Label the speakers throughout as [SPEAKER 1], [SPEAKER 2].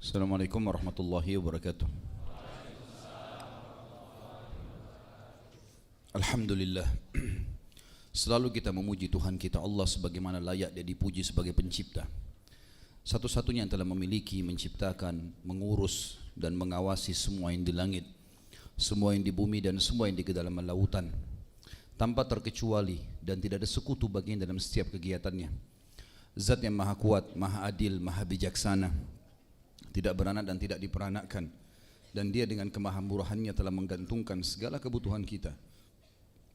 [SPEAKER 1] Assalamualaikum warahmatullahi wabarakatuh. Alhamdulillah, selalu kita memuji Tuhan kita Allah sebagaimana layak Dia dipuji sebagai pencipta, satu-satunya yang telah memiliki, menciptakan, mengurus dan mengawasi semua yang di langit, semua yang di bumi dan semua yang di kedalaman lautan, tanpa terkecuali, dan tidak ada sekutu baginya dalam setiap kegiatannya. Zat yang maha kuat, maha adil, maha bijaksana, tidak beranak dan tidak diperanakkan, dan Dia dengan kemahamurahannya telah menggantungkan segala kebutuhan kita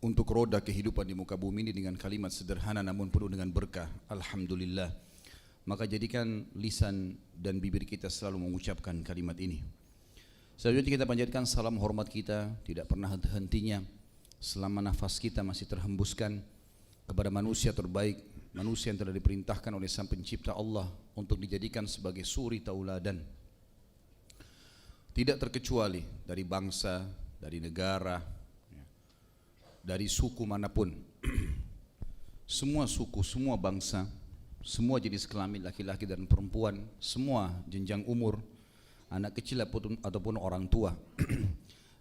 [SPEAKER 1] untuk roda kehidupan di muka bumi ini dengan kalimat sederhana namun penuh dengan berkah. Alhamdulillah. Maka jadikan lisan dan bibir kita selalu mengucapkan kalimat ini. Selanjutnya kita panjatkan salam hormat kita tidak pernah henti-hentinya selama nafas kita masih terhembuskan kepada manusia terbaik, manusia yang telah diperintahkan oleh Sang Pencipta Allah untuk dijadikan sebagai suri tauladan, tidak terkecuali dari bangsa, dari negara, dari suku manapun. Semua suku, semua bangsa, semua jenis kelamin laki-laki dan perempuan, semua jenjang umur, anak kecil ataupun orang tua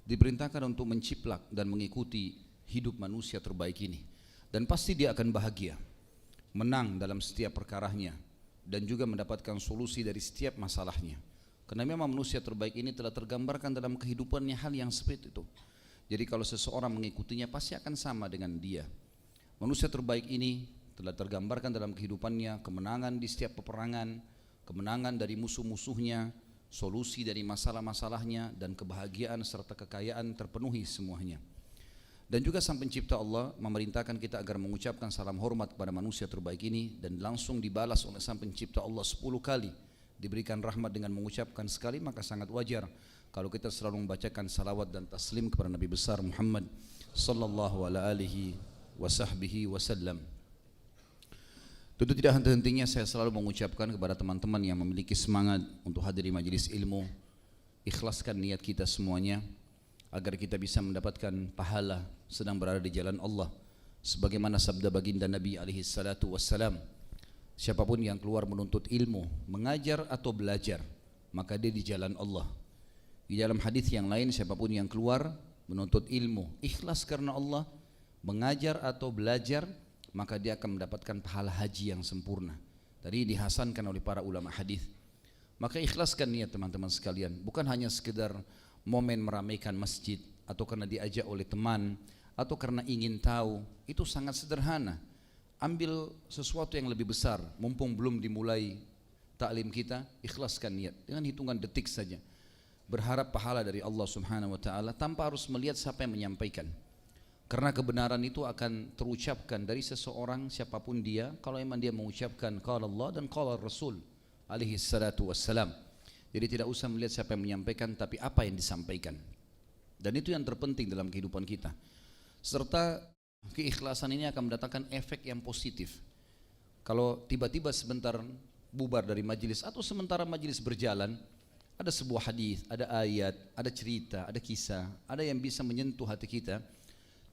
[SPEAKER 1] diperintahkan untuk menciplak dan mengikuti hidup manusia terbaik ini, dan pasti dia akan bahagia, menang dalam setiap perkaranya, dan juga mendapatkan solusi dari setiap masalahnya. Karena memang manusia terbaik ini telah tergambarkan dalam kehidupannya hal yang seperti itu. Jadi kalau seseorang mengikutinya pasti akan sama dengan dia. Manusia terbaik ini telah tergambarkan dalam kehidupannya kemenangan di setiap peperangan, kemenangan dari musuh-musuhnya, solusi dari masalah-masalahnya, dan kebahagiaan serta kekayaan terpenuhi semuanya. Dan juga Sang Pencipta Allah memerintahkan kita agar mengucapkan salam hormat kepada manusia terbaik ini, dan langsung dibalas oleh Sang Pencipta Allah 10 kali. Diberikan rahmat dengan mengucapkan sekali, maka sangat wajar kalau kita selalu membacakan salawat dan taslim kepada Nabi besar Muhammad sallallahu alaihi wasallam. Tentu tidak henti-hentinya saya selalu mengucapkan kepada teman-teman yang memiliki semangat untuk hadir di majelis ilmu, ikhlaskan niat kita semuanya agar kita bisa mendapatkan pahala sedang berada di jalan Allah, sebagaimana sabda baginda Nabi alaihi salatu wassalam, siapapun yang keluar menuntut ilmu, mengajar atau belajar, maka dia di jalan Allah. Di dalam hadis yang lain, siapapun yang keluar menuntut ilmu ikhlas karena Allah, mengajar atau belajar, maka dia akan mendapatkan pahala haji yang sempurna. Tadi dihasankan oleh para ulama hadis. Maka ikhlaskan niat teman-teman sekalian, bukan hanya sekedar momen meramaikan masjid, atau karena diajak oleh teman, atau karena ingin tahu. Itu sangat sederhana. Ambil sesuatu yang lebih besar, mumpung belum dimulai taklim kita, ikhlaskan niat dengan hitungan detik saja. Berharap pahala dari Allah Subhanahu wa taala tanpa harus melihat siapa yang menyampaikan. Karena kebenaran itu akan terucapkan dari seseorang siapapun dia kalau memang dia mengucapkan qala Allah dan qala Rasul alaihi salatu wassalam. Jadi tidak usah melihat siapa yang menyampaikan, tapi apa yang disampaikan. Dan itu yang terpenting dalam kehidupan kita. Serta keikhlasan ini akan mendatangkan efek yang positif. Kalau tiba-tiba sebentar bubar dari majelis, atau sementara majelis berjalan, ada sebuah hadis, ada ayat, ada cerita, ada kisah, ada yang bisa menyentuh hati kita,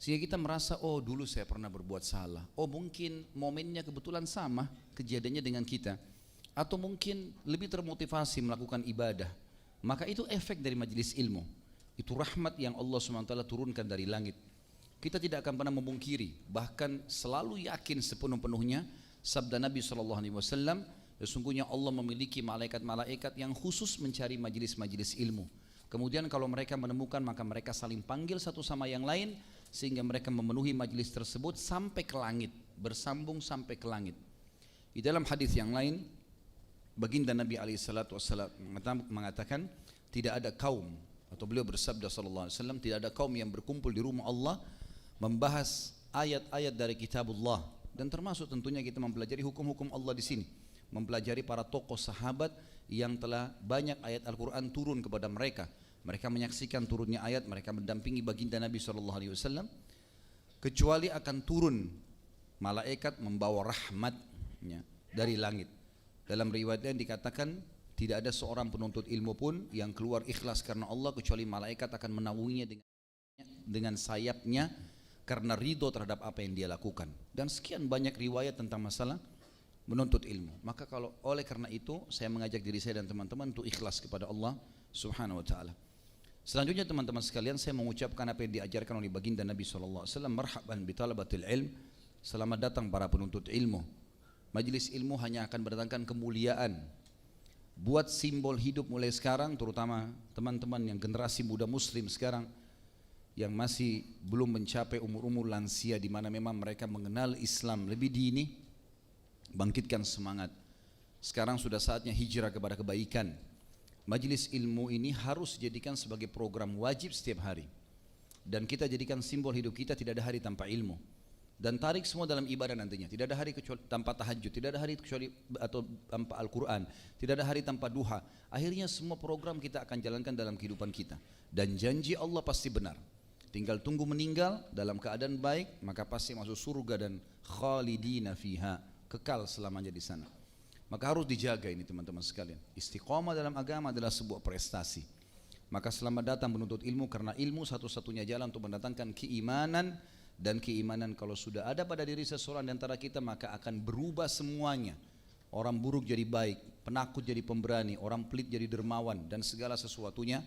[SPEAKER 1] sehingga kita merasa, oh dulu saya pernah berbuat salah, oh mungkin momennya kebetulan sama kejadiannya dengan kita, atau mungkin lebih termotivasi melakukan ibadah. Maka itu efek dari majelis ilmu. Itu rahmat yang Allah SWT turunkan dari langit. Kita tidak akan pernah memungkiri, bahkan selalu yakin sepenuh-penuhnya sabda Nabi SAW, sesungguhnya Allah memiliki malaikat-malaikat yang khusus mencari majelis-majelis ilmu. Kemudian kalau mereka menemukan, maka mereka saling panggil satu sama yang lain, sehingga mereka memenuhi majelis tersebut sampai ke langit, bersambung sampai ke langit. Di dalam hadis yang lain, baginda Nabi SAW mengatakan, tidak ada kaum, atau beliau bersabda SAW, tidak ada kaum yang berkumpul di rumah Allah membahas ayat-ayat dari kitabullah, dan termasuk tentunya kita mempelajari hukum-hukum Allah di sini, mempelajari para tokoh sahabat yang telah banyak ayat Al-Quran turun kepada mereka. Mereka menyaksikan turunnya ayat, mereka mendampingi baginda Nabi SAW, kecuali akan turun malaikat membawa rahmatnya dari langit. Dalam riwayatnya dikatakan tidak ada seorang penuntut ilmu pun yang keluar ikhlas karena Allah, kecuali malaikat akan menaunginya dengan sayapnya karena ridho terhadap apa yang dia lakukan. Dan sekian banyak riwayat tentang masalah menuntut ilmu. Maka oleh karena itu saya mengajak diri saya dan teman-teman untuk ikhlas kepada Allah Subhanahu wa taala. Selanjutnya teman-teman sekalian, saya mengucapkan apa yang diajarkan oleh baginda Nabi SAW, marhaban bi talabatil ilm, selamat datang para penuntut ilmu. Majelis ilmu hanya akan mendatangkan kemuliaan. Buat simbol hidup mulai sekarang, terutama teman-teman yang generasi muda muslim sekarang yang masih belum mencapai umur-umur lansia, di mana memang mereka mengenal Islam lebih dini, bangkitkan semangat. Sekarang sudah saatnya hijrah kepada kebaikan. Majelis ilmu ini harus dijadikan sebagai program wajib setiap hari, dan kita jadikan simbol hidup kita. Tidak ada hari tanpa ilmu, dan tarik semua dalam ibadah nantinya. Tidak ada hari kecuali tanpa tahajud, tidak ada hari kecuali atau tanpa Al-Quran, tidak ada hari tanpa duha. Akhirnya semua program kita akan jalankan dalam kehidupan kita, dan janji Allah pasti benar. Tinggal tunggu meninggal dalam keadaan baik, maka pasti masuk surga dan khalidina fiha, kekal selamanya di sana. Maka harus dijaga ini teman-teman sekalian. Istiqomah dalam agama adalah sebuah prestasi. Maka selamat datang menuntut ilmu, karena ilmu satu-satunya jalan untuk mendatangkan keimanan, dan keimanan kalau sudah ada pada diri seseorang di antara kita, maka akan berubah semuanya. Orang buruk jadi baik, penakut jadi pemberani, orang pelit jadi dermawan, dan segala sesuatunya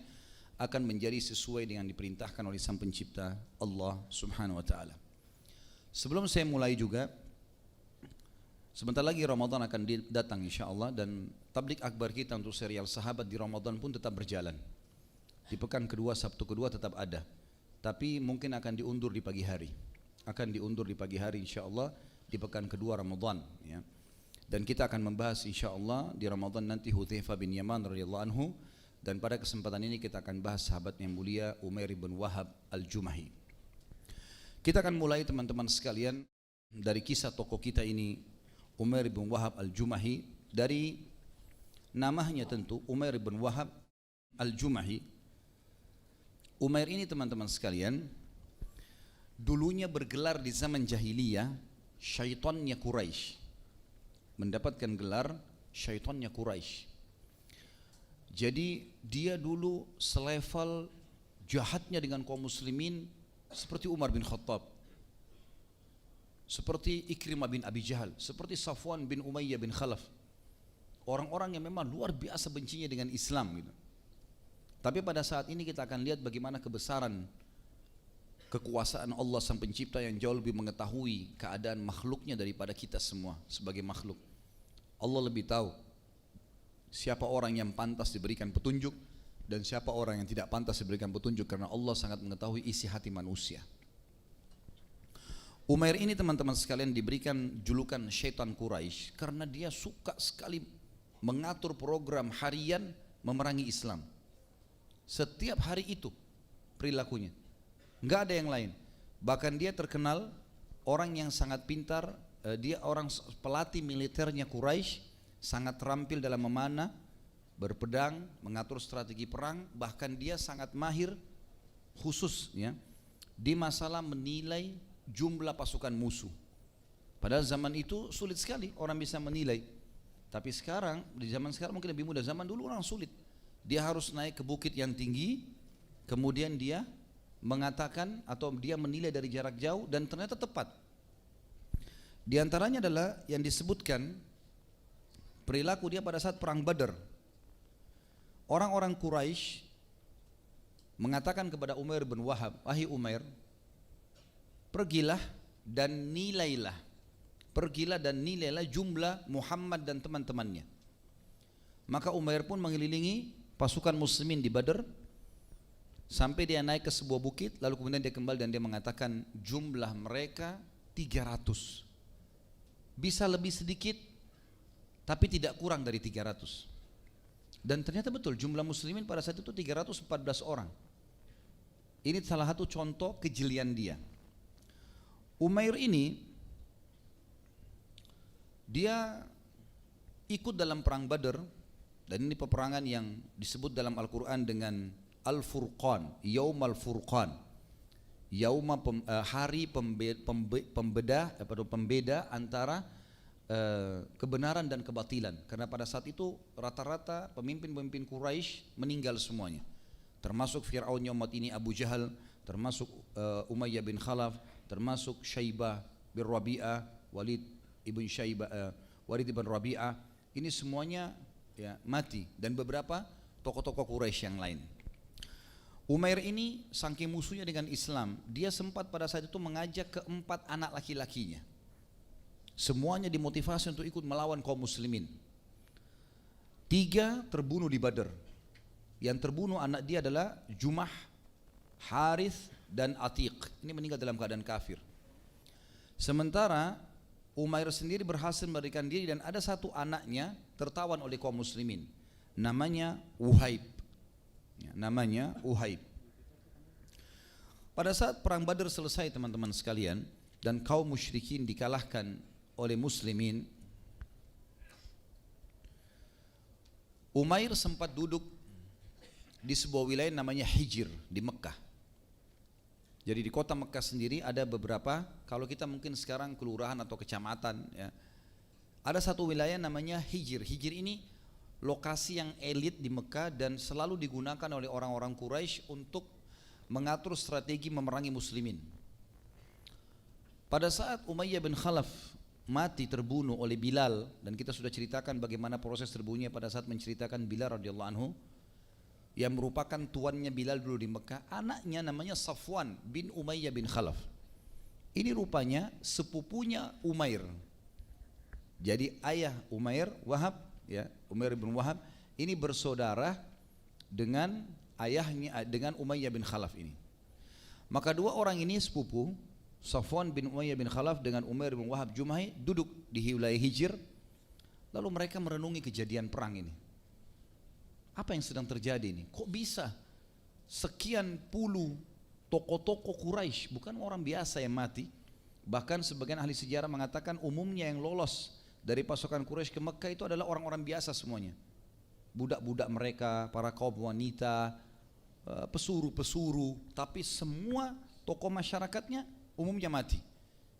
[SPEAKER 1] akan menjadi sesuai dengan diperintahkan oleh Sang Pencipta Allah Subhanahu wa taala. Sebelum saya mulai juga, sebentar lagi Ramadan akan datang insyaallah, dan tablik akbar kita untuk serial sahabat di Ramadan pun tetap berjalan. Di pekan kedua, Sabtu kedua tetap ada, tapi mungkin akan diundur di pagi hari. Akan diundur di pagi hari insyaallah di pekan kedua Ramadan, ya. Dan kita akan membahas insyaallah di Ramadan nanti Hudzaifah bin Yaman radhiyallahu anhu, dan pada kesempatan ini kita akan bahas sahabat yang mulia Umair bin Wahab Al-Jumahi. Kita akan mulai teman-teman sekalian dari kisah tokoh kita ini, Umair bin Wahab Al-Jumahi. Dari namanya tentu Umair bin Wahab Al-Jumahi. Umair ini teman-teman sekalian dulunya bergelar di zaman jahiliyah syaitannya Quraisy. Mendapatkan gelar syaitannya Quraisy. Jadi dia dulu selevel jahatnya dengan kaum muslimin seperti Umar bin Khattab, seperti Ikrimah bin Abi Jahal, seperti Safwan bin Umayyah bin Khalaf. Orang-orang yang memang luar biasa bencinya dengan Islam gitu. Tapi pada saat ini kita akan lihat bagaimana kebesaran kekuasaan Allah Sang Pencipta yang jauh lebih mengetahui keadaan makhluknya daripada kita semua sebagai makhluk. Allah lebih tahu siapa orang yang pantas diberikan petunjuk dan siapa orang yang tidak pantas diberikan petunjuk, karena Allah sangat mengetahui isi hati manusia. Umair ini teman-teman sekalian diberikan julukan syaitan Quraisy karena dia suka sekali mengatur program harian memerangi Islam. Setiap hari itu perilakunya, nggak ada yang lain. Bahkan dia terkenal orang yang sangat pintar. Dia orang pelatih militernya Quraisy, sangat terampil dalam memanah, berpedang, mengatur strategi perang. Bahkan dia sangat mahir khusus ya di masalah menilai jumlah pasukan musuh. Padahal zaman itu sulit sekali orang bisa menilai. Tapi sekarang, di zaman sekarang mungkin lebih mudah. Zaman dulu orang sulit. Dia harus naik ke bukit yang tinggi, kemudian dia mengatakan atau dia menilai dari jarak jauh, dan ternyata tepat. Di antaranya adalah yang disebutkan perilaku dia pada saat perang Badar. Orang-orang Quraisy mengatakan kepada Umair bin Wahab, "Wahai Umair, pergilah dan nilailah jumlah Muhammad dan teman-temannya." Maka Umair pun mengelilingi pasukan muslimin di Badar sampai dia naik ke sebuah bukit, lalu kemudian dia kembali dan dia mengatakan jumlah mereka 300. Bisa lebih sedikit tapi tidak kurang dari 300. Dan ternyata betul jumlah muslimin pada saat itu 314 orang. Ini salah satu contoh kejelian dia. Umair ini dia ikut dalam perang Badar, dan ini peperangan yang disebut dalam Al-Quran dengan Al-Furqan, Yaum Al-Furqan, hari pembeda antara kebenaran dan kebatilan. Karena pada saat itu rata-rata pemimpin-pemimpin Quraisy meninggal semuanya, termasuk Fir'aunnya umat ini Abu Jahal, termasuk Umayyah bin Khalaf, termasuk Syaibah bin Rabi'ah, Walid ibn Syaibah, Walid bin Rabi'ah, ini semuanya ya mati, dan beberapa tokoh-tokoh Quraisy yang lain. Umair ini saking musuhnya dengan Islam, dia sempat pada saat itu mengajak keempat anak laki-lakinya. Semuanya dimotivasi untuk ikut melawan kaum muslimin. 3 terbunuh di Badar. Yang terbunuh anak dia adalah Jumah, Harith, dan Atiq. Ini meninggal dalam keadaan kafir. Sementara Umair sendiri berhasil melarikan diri, dan ada satu anaknya tertawan oleh kaum muslimin. Namanya Uhaib. Ya, namanya Uhaib. Pada saat perang Badar selesai teman-teman sekalian, dan kaum musyrikin dikalahkan oleh muslimin, Umair sempat duduk di sebuah wilayah namanya Hijr di Mekah. Jadi di kota Mekah sendiri ada beberapa, kalau kita mungkin sekarang kelurahan atau kecamatan ya, ada satu wilayah namanya Hijr. Hijr ini lokasi yang elit di Mekah dan selalu digunakan oleh orang-orang Quraisy untuk mengatur strategi memerangi muslimin. Pada saat Umayyah bin Khalaf mati terbunuh oleh Bilal, dan kita sudah ceritakan bagaimana proses terbunuhnya pada saat menceritakan Bilal radhiyallahu anhu, yang merupakan tuannya Bilal dulu di Mekah, anaknya namanya Safwan bin Umayyah bin Khalaf. Ini rupanya sepupunya Umair. Jadi ayah Umair, Wahab, ya, Umair bin Wahab, ini bersaudara dengan ayahnya, dengan Umayyah bin Khalaf ini. Maka dua orang ini sepupu, Safwan bin Umayyah bin Khalaf dengan Umair bin Wahab Jumai, duduk di wilayah Hijr. Lalu mereka merenungi kejadian perang ini. Apa yang sedang terjadi ini? Kok bisa sekian puluh tokoh-tokoh Quraisy, bukan orang biasa yang mati. Bahkan sebagian ahli sejarah mengatakan umumnya yang lolos dari pasukan Quraisy ke Mekah itu adalah orang-orang biasa semuanya. Budak-budak mereka, para kaum wanita, pesuruh-pesuruh, tapi semua tokoh masyarakatnya umumnya mati.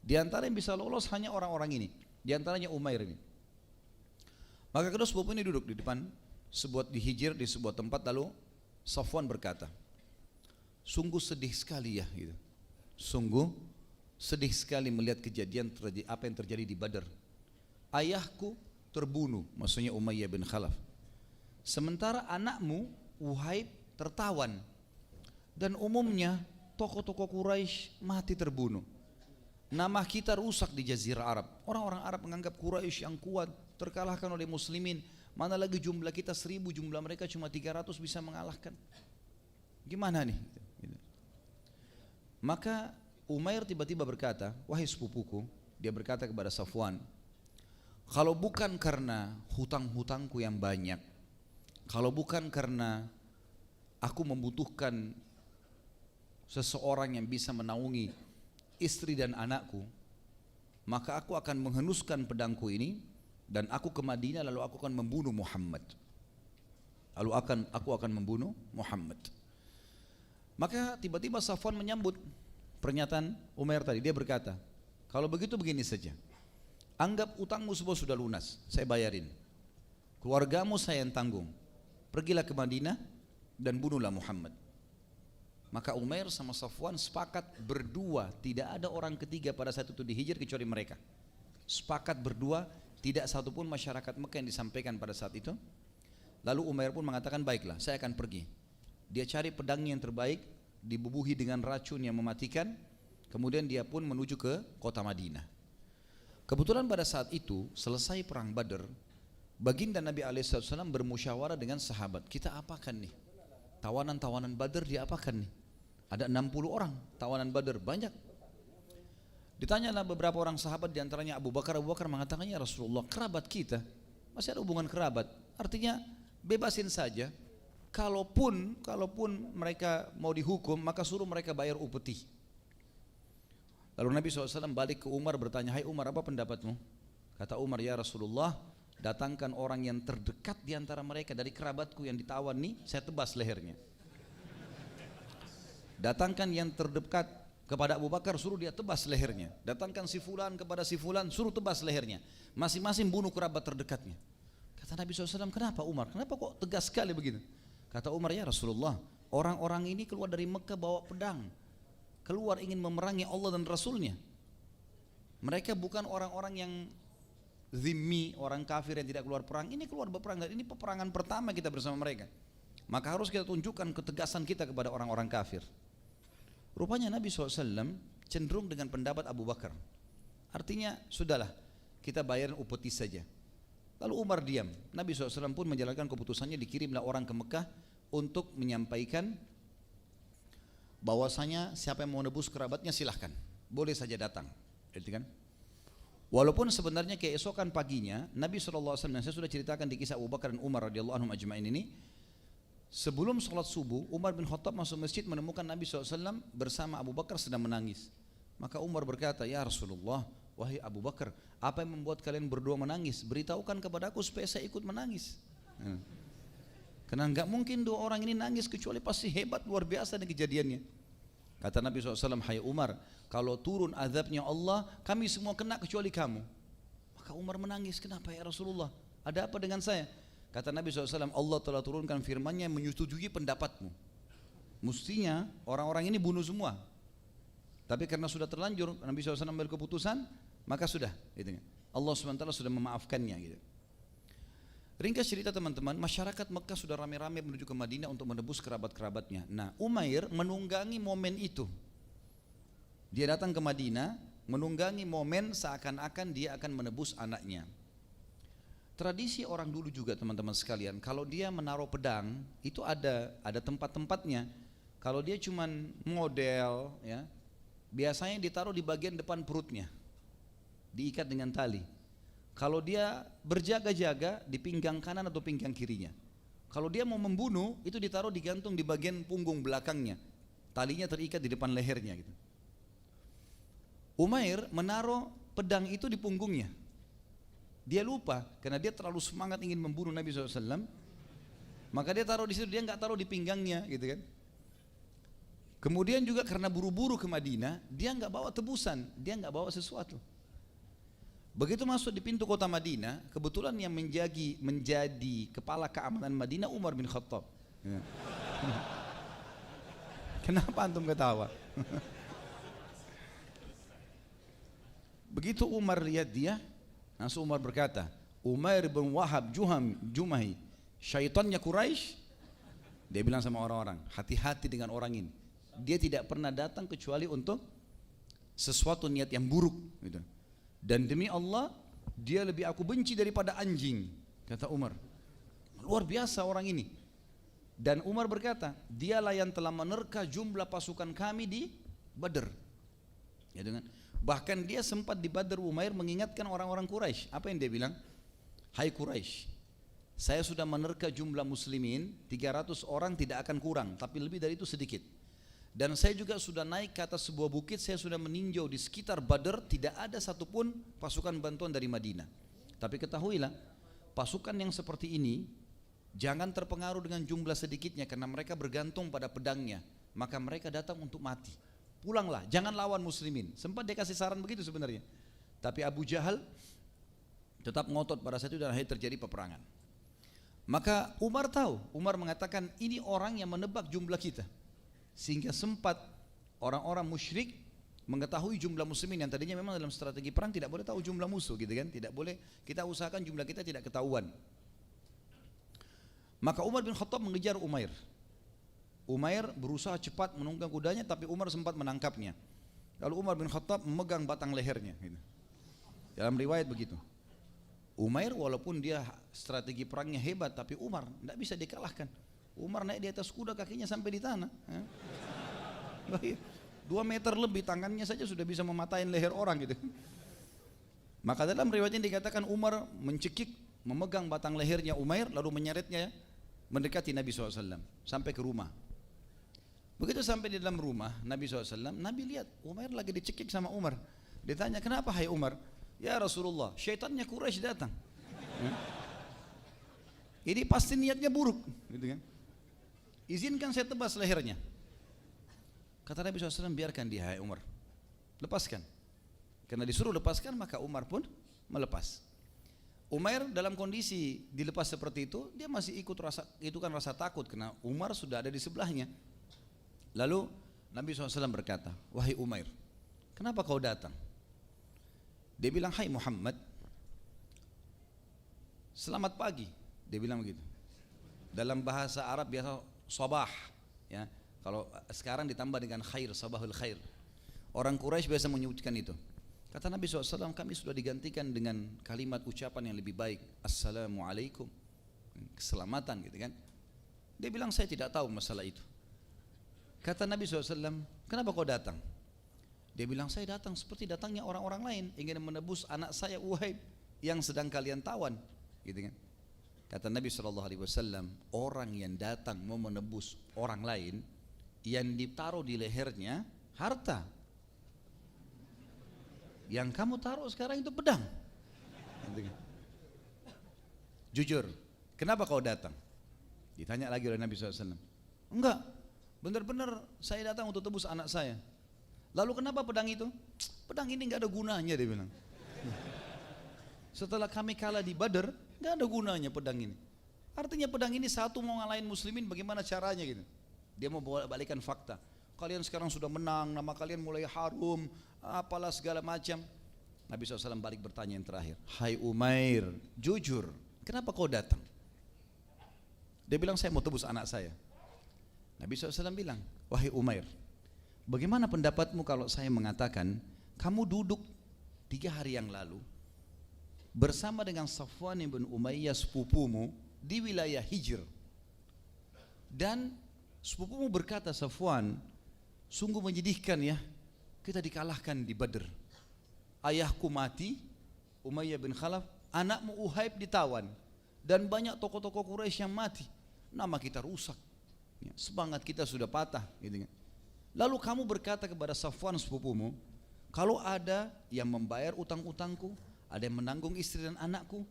[SPEAKER 1] Di antara yang bisa lolos hanya orang-orang ini, di antaranya Umair ini. Maka kedua sepupu ini duduk di depan di Hijr, di sebuah tempat. Lalu Safwan berkata, sungguh sedih sekali ya gitu. Sungguh sedih sekali melihat kejadian apa yang terjadi di Badar. Ayahku terbunuh, maksudnya Umayyah bin Khalaf. Sementara anakmu Uhaib tertawan. Dan umumnya tokoh-tokoh Quraisy mati terbunuh. Nama kita rusak di Jazirah Arab. Orang-orang Arab menganggap Quraisy yang kuat, terkalahkan oleh muslimin. Mana lagi jumlah kita 1000, jumlah mereka cuma 300 bisa mengalahkan. Gimana nih? Maka Umair tiba-tiba berkata, wahai sepupuku, dia berkata kepada Safwan, kalau bukan karena hutang-hutangku yang banyak, kalau bukan karena aku membutuhkan seseorang yang bisa menaungi istri dan anakku, maka aku akan menghenuskan pedangku ini dan aku ke Madinah, lalu aku akan membunuh Muhammad. Aku akan membunuh Muhammad. Maka tiba-tiba Safwan menyambut pernyataan Umair tadi. Dia berkata, kalau begitu begini saja, anggap utangmu semua sudah lunas, saya bayarin. Keluargamu saya yang tanggung. Pergilah ke Madinah dan bunuhlah Muhammad. Maka Umair sama Safwan sepakat berdua, tidak ada orang ketiga pada saat itu di Hijr kecuali mereka. Sepakat berdua, tidak satupun masyarakat Mekah yang disampaikan pada saat itu. Lalu Umair pun mengatakan, baiklah, saya akan pergi. Dia cari pedangnya yang terbaik, dibubuhi dengan racun yang mematikan. Kemudian dia pun menuju ke kota Madinah. Kebetulan pada saat itu selesai perang Badar, baginda Nabi SAW bermusyawarah dengan sahabat, kita apakan nih? Tawanan-tawanan Badar diapakan nih? Ada 60 orang tawanan Badar, banyak. Ditanyalah beberapa orang sahabat, diantaranya Abu Bakar. Abu Bakar mengatakan, ya Rasulullah, kerabat kita, masih ada hubungan kerabat, artinya bebasin saja. Kalaupun mereka mau dihukum, maka suruh mereka bayar upeti. Lalu Nabi SAW balik ke Umar bertanya, hai Umar, apa pendapatmu? Kata Umar, ya Rasulullah, datangkan orang yang terdekat diantara mereka dari kerabatku yang ditawan nih, saya tebas lehernya. Datangkan yang terdekat kepada Abu Bakar, suruh dia tebas lehernya. Datangkan si fulan kepada si fulan, suruh tebas lehernya. Masing-masing bunuh kerabat terdekatnya. Kata Nabi SAW, kenapa Umar? Kenapa kok tegas sekali begitu? Kata Umar, ya Rasulullah, orang-orang ini keluar dari Mekah bawa pedang, keluar ingin memerangi Allah dan Rasulnya. Mereka bukan orang-orang yang zimmi, orang kafir yang tidak keluar perang, ini keluar berperang, dan ini peperangan pertama kita bersama mereka. Maka harus kita tunjukkan ketegasan kita kepada orang-orang kafir. Rupanya Nabi SAW cenderung dengan pendapat Abu Bakar. Artinya sudahlah, kita bayarin upeti saja. Lalu Umar diam. Nabi SAW pun menjalankan keputusannya, dikirimlah orang ke Mekah untuk menyampaikan bahwasanya siapa yang mau nebus kerabatnya silahkan, boleh saja datang. Gitu kan? Walaupun sebenarnya keesokan paginya Nabi SAW, saya sudah ceritakan di kisah Abu Bakar dan Umar radhiyallahu anhum ajma'in ini, sebelum sholat subuh Umar bin Khattab masuk masjid menemukan Nabi SAW bersama Abu Bakar sedang menangis. Maka Umar berkata, ya Rasulullah, wahai Abu Bakar, apa yang membuat kalian berdua menangis? Beritahukan kepada aku supaya saya ikut menangis. Karena enggak mungkin dua orang ini nangis kecuali pasti hebat, luar biasa nih kejadiannya. Kata Nabi SAW, hai Umar, kalau turun azabnya Allah, kami semua kena kecuali kamu. Maka Umar menangis, kenapa ya Rasulullah? Ada apa dengan saya? Kata Nabi SAW, Allah telah turunkan firman-Nya yang menyetujui pendapatmu. Mestinya orang-orang ini bunuh semua. Tapi karena sudah terlanjur, Nabi SAW ambil keputusan, maka sudah. Gitu. Allah SWT sudah memaafkannya. Gitu. Ringkas cerita teman-teman, masyarakat Mekah sudah rame-rame menuju ke Madinah untuk menebus kerabat-kerabatnya. Nah, Umair menunggangi momen itu. Dia datang ke Madinah, menunggangi momen seakan-akan dia akan menebus anaknya. Tradisi orang dulu juga teman-teman sekalian, kalau dia menaruh pedang itu ada tempat-tempatnya. Kalau dia cuman model, ya, biasanya ditaruh di bagian depan perutnya, diikat dengan tali. Kalau dia berjaga-jaga di pinggang kanan atau pinggang kirinya. Kalau dia mau membunuh itu ditaruh digantung di bagian punggung belakangnya, talinya terikat di depan lehernya gitu. Umair menaruh pedang itu di punggungnya. Dia lupa karena dia terlalu semangat ingin membunuh Nabi SAW. Maka dia taruh di situ, dia nggak taruh di pinggangnya, gitu kan? Kemudian juga karena buru-buru ke Madinah, dia nggak bawa tebusan, dia nggak bawa sesuatu. Begitu masuk di pintu kota Madinah, kebetulan yang menjadi kepala keamanan Madinah Umar bin Khattab. Ya. Kenapa antum ketawa? Begitu Umar lihat dia, langsung Umar berkata, Umair bin Wahab Jumahi, syaitannya Quraisy. Dia bilang sama orang-orang, hati-hati dengan orang ini. Dia tidak pernah datang kecuali untuk sesuatu niat yang buruk, gitu. Dan demi Allah, dia lebih aku benci daripada anjing, kata Umar. Luar biasa orang ini. Dan Umar berkata, dialah yang telah menerka jumlah pasukan kami di Badr. Ya, dengan bahkan dia sempat di Badr, Umair mengingatkan orang-orang Quraisy. Apa yang dia bilang? Hai Quraisy, saya sudah menerka jumlah muslimin 300 orang tidak akan kurang, tapi lebih dari itu sedikit. Dan saya juga sudah naik ke atas sebuah bukit, saya sudah meninjau di sekitar Badr, tidak ada satupun pasukan bantuan dari Madinah. Tapi ketahuilah, pasukan yang seperti ini jangan terpengaruh dengan jumlah sedikitnya, karena mereka bergantung pada pedangnya. Maka mereka datang untuk mati. Pulanglah, jangan lawan muslimin. Sempat dia kasih saran begitu sebenarnya. Tapi Abu Jahal tetap ngotot pada saat itu dan akhirnya terjadi peperangan. Maka Umar tahu, Umar mengatakan ini orang yang menebak jumlah kita. Sehingga sempat orang-orang musyrik mengetahui jumlah muslimin yang tadinya memang dalam strategi perang tidak boleh tahu jumlah musuh, gitu kan? Tidak boleh, kita usahakan jumlah kita tidak ketahuan. Maka Umar bin Khattab mengejar Umair. Umair berusaha cepat menunggang kudanya, tapi Umar sempat menangkapnya. Lalu Umar bin Khattab memegang batang lehernya, gitu. Dalam riwayat begitu. Umair walaupun dia strategi perangnya hebat, tapi Umar tidak bisa dikalahkan. Umar naik di atas kuda, kakinya sampai di tanah. 2 meter lebih, tangannya saja sudah bisa mematahin leher orang gitu. Maka dalam riwayatnya dikatakan Umar mencekik, memegang batang lehernya Umair, lalu menyeretnya mendekati Nabi SAW sampai ke rumah. Begitu sampai di dalam rumah Nabi SAW, Nabi lihat Umair lagi dicekik sama Umar. Ditanya, kenapa hai Umar? Ya Rasulullah, syaitannya Quraisy datang. Ini pasti niatnya buruk, gitu kan? Izinkan saya tebas lehernya. Kata Nabi SAW, biarkan dia hai Umar, lepaskan. Karena disuruh lepaskan, maka Umar pun melepas. Umair dalam kondisi dilepas seperti itu, dia masih itu kan rasa takut karena Umar sudah ada di sebelahnya. Lalu Nabi SAW berkata, wahai Umair, kenapa kau datang? Dia bilang, hai Muhammad, Selamat pagi, dia bilang begitu. Dalam bahasa Arab biasa sabah, ya. Kalau sekarang ditambah dengan khair, sabahul khair. Orang Quraisy biasa menyebutkan itu. Kata Nabi SAW, kami sudah digantikan dengan kalimat ucapan yang lebih baik. Assalamualaikum, keselamatan gitu kan. Dia bilang saya tidak tahu masalah itu. Kata Nabi SAW, kenapa kau datang? Dia bilang saya datang seperti datangnya orang-orang lain, ingin menebus anak saya Uhaib yang sedang kalian tawan, gitu kan. Kata Nabi SAW, orang yang datang mau menebus orang lain, yang ditaruh di lehernya harta. Yang kamu taruh sekarang itu pedang. Jujur, kenapa kau datang? Ditanya lagi oleh Nabi SAW. Enggak, benar-benar saya datang untuk tebus anak saya. Lalu kenapa pedang itu? Pedang ini enggak ada gunanya, dia bilang. Setelah kami kalah di Badar, enggak ada gunanya pedang ini. Artinya pedang ini satu mau ngalahin muslimin, bagaimana caranya gitu. Dia mau balikan fakta. Kalian sekarang sudah menang, nama kalian mulai harum, apalah segala macam. Nabi SAW balik bertanya yang terakhir, hai Umair, jujur, kenapa kau datang? Dia bilang saya mau tebus anak saya. Nabi SAW bilang, wahai Umair, bagaimana pendapatmu kalau saya mengatakan kamu duduk 3 hari yang lalu bersama dengan Safwan bin Umayyah sepupumu di wilayah Hijr, dan sepupumu berkata, Safwan, sungguh menyedihkan ya, kita dikalahkan di Badr. Ayahku mati, Umayyah bin Khalaf, anakmu Uhaib ditawan, dan banyak tokoh-tokoh Quraisy yang mati. Nama kita rusak, ya, semangat kita sudah patah, gitu kan. Lalu kamu berkata kepada Safwan sepupumu, kalau ada yang membayar utang-utangku, ada yang menanggung istri dan anakku,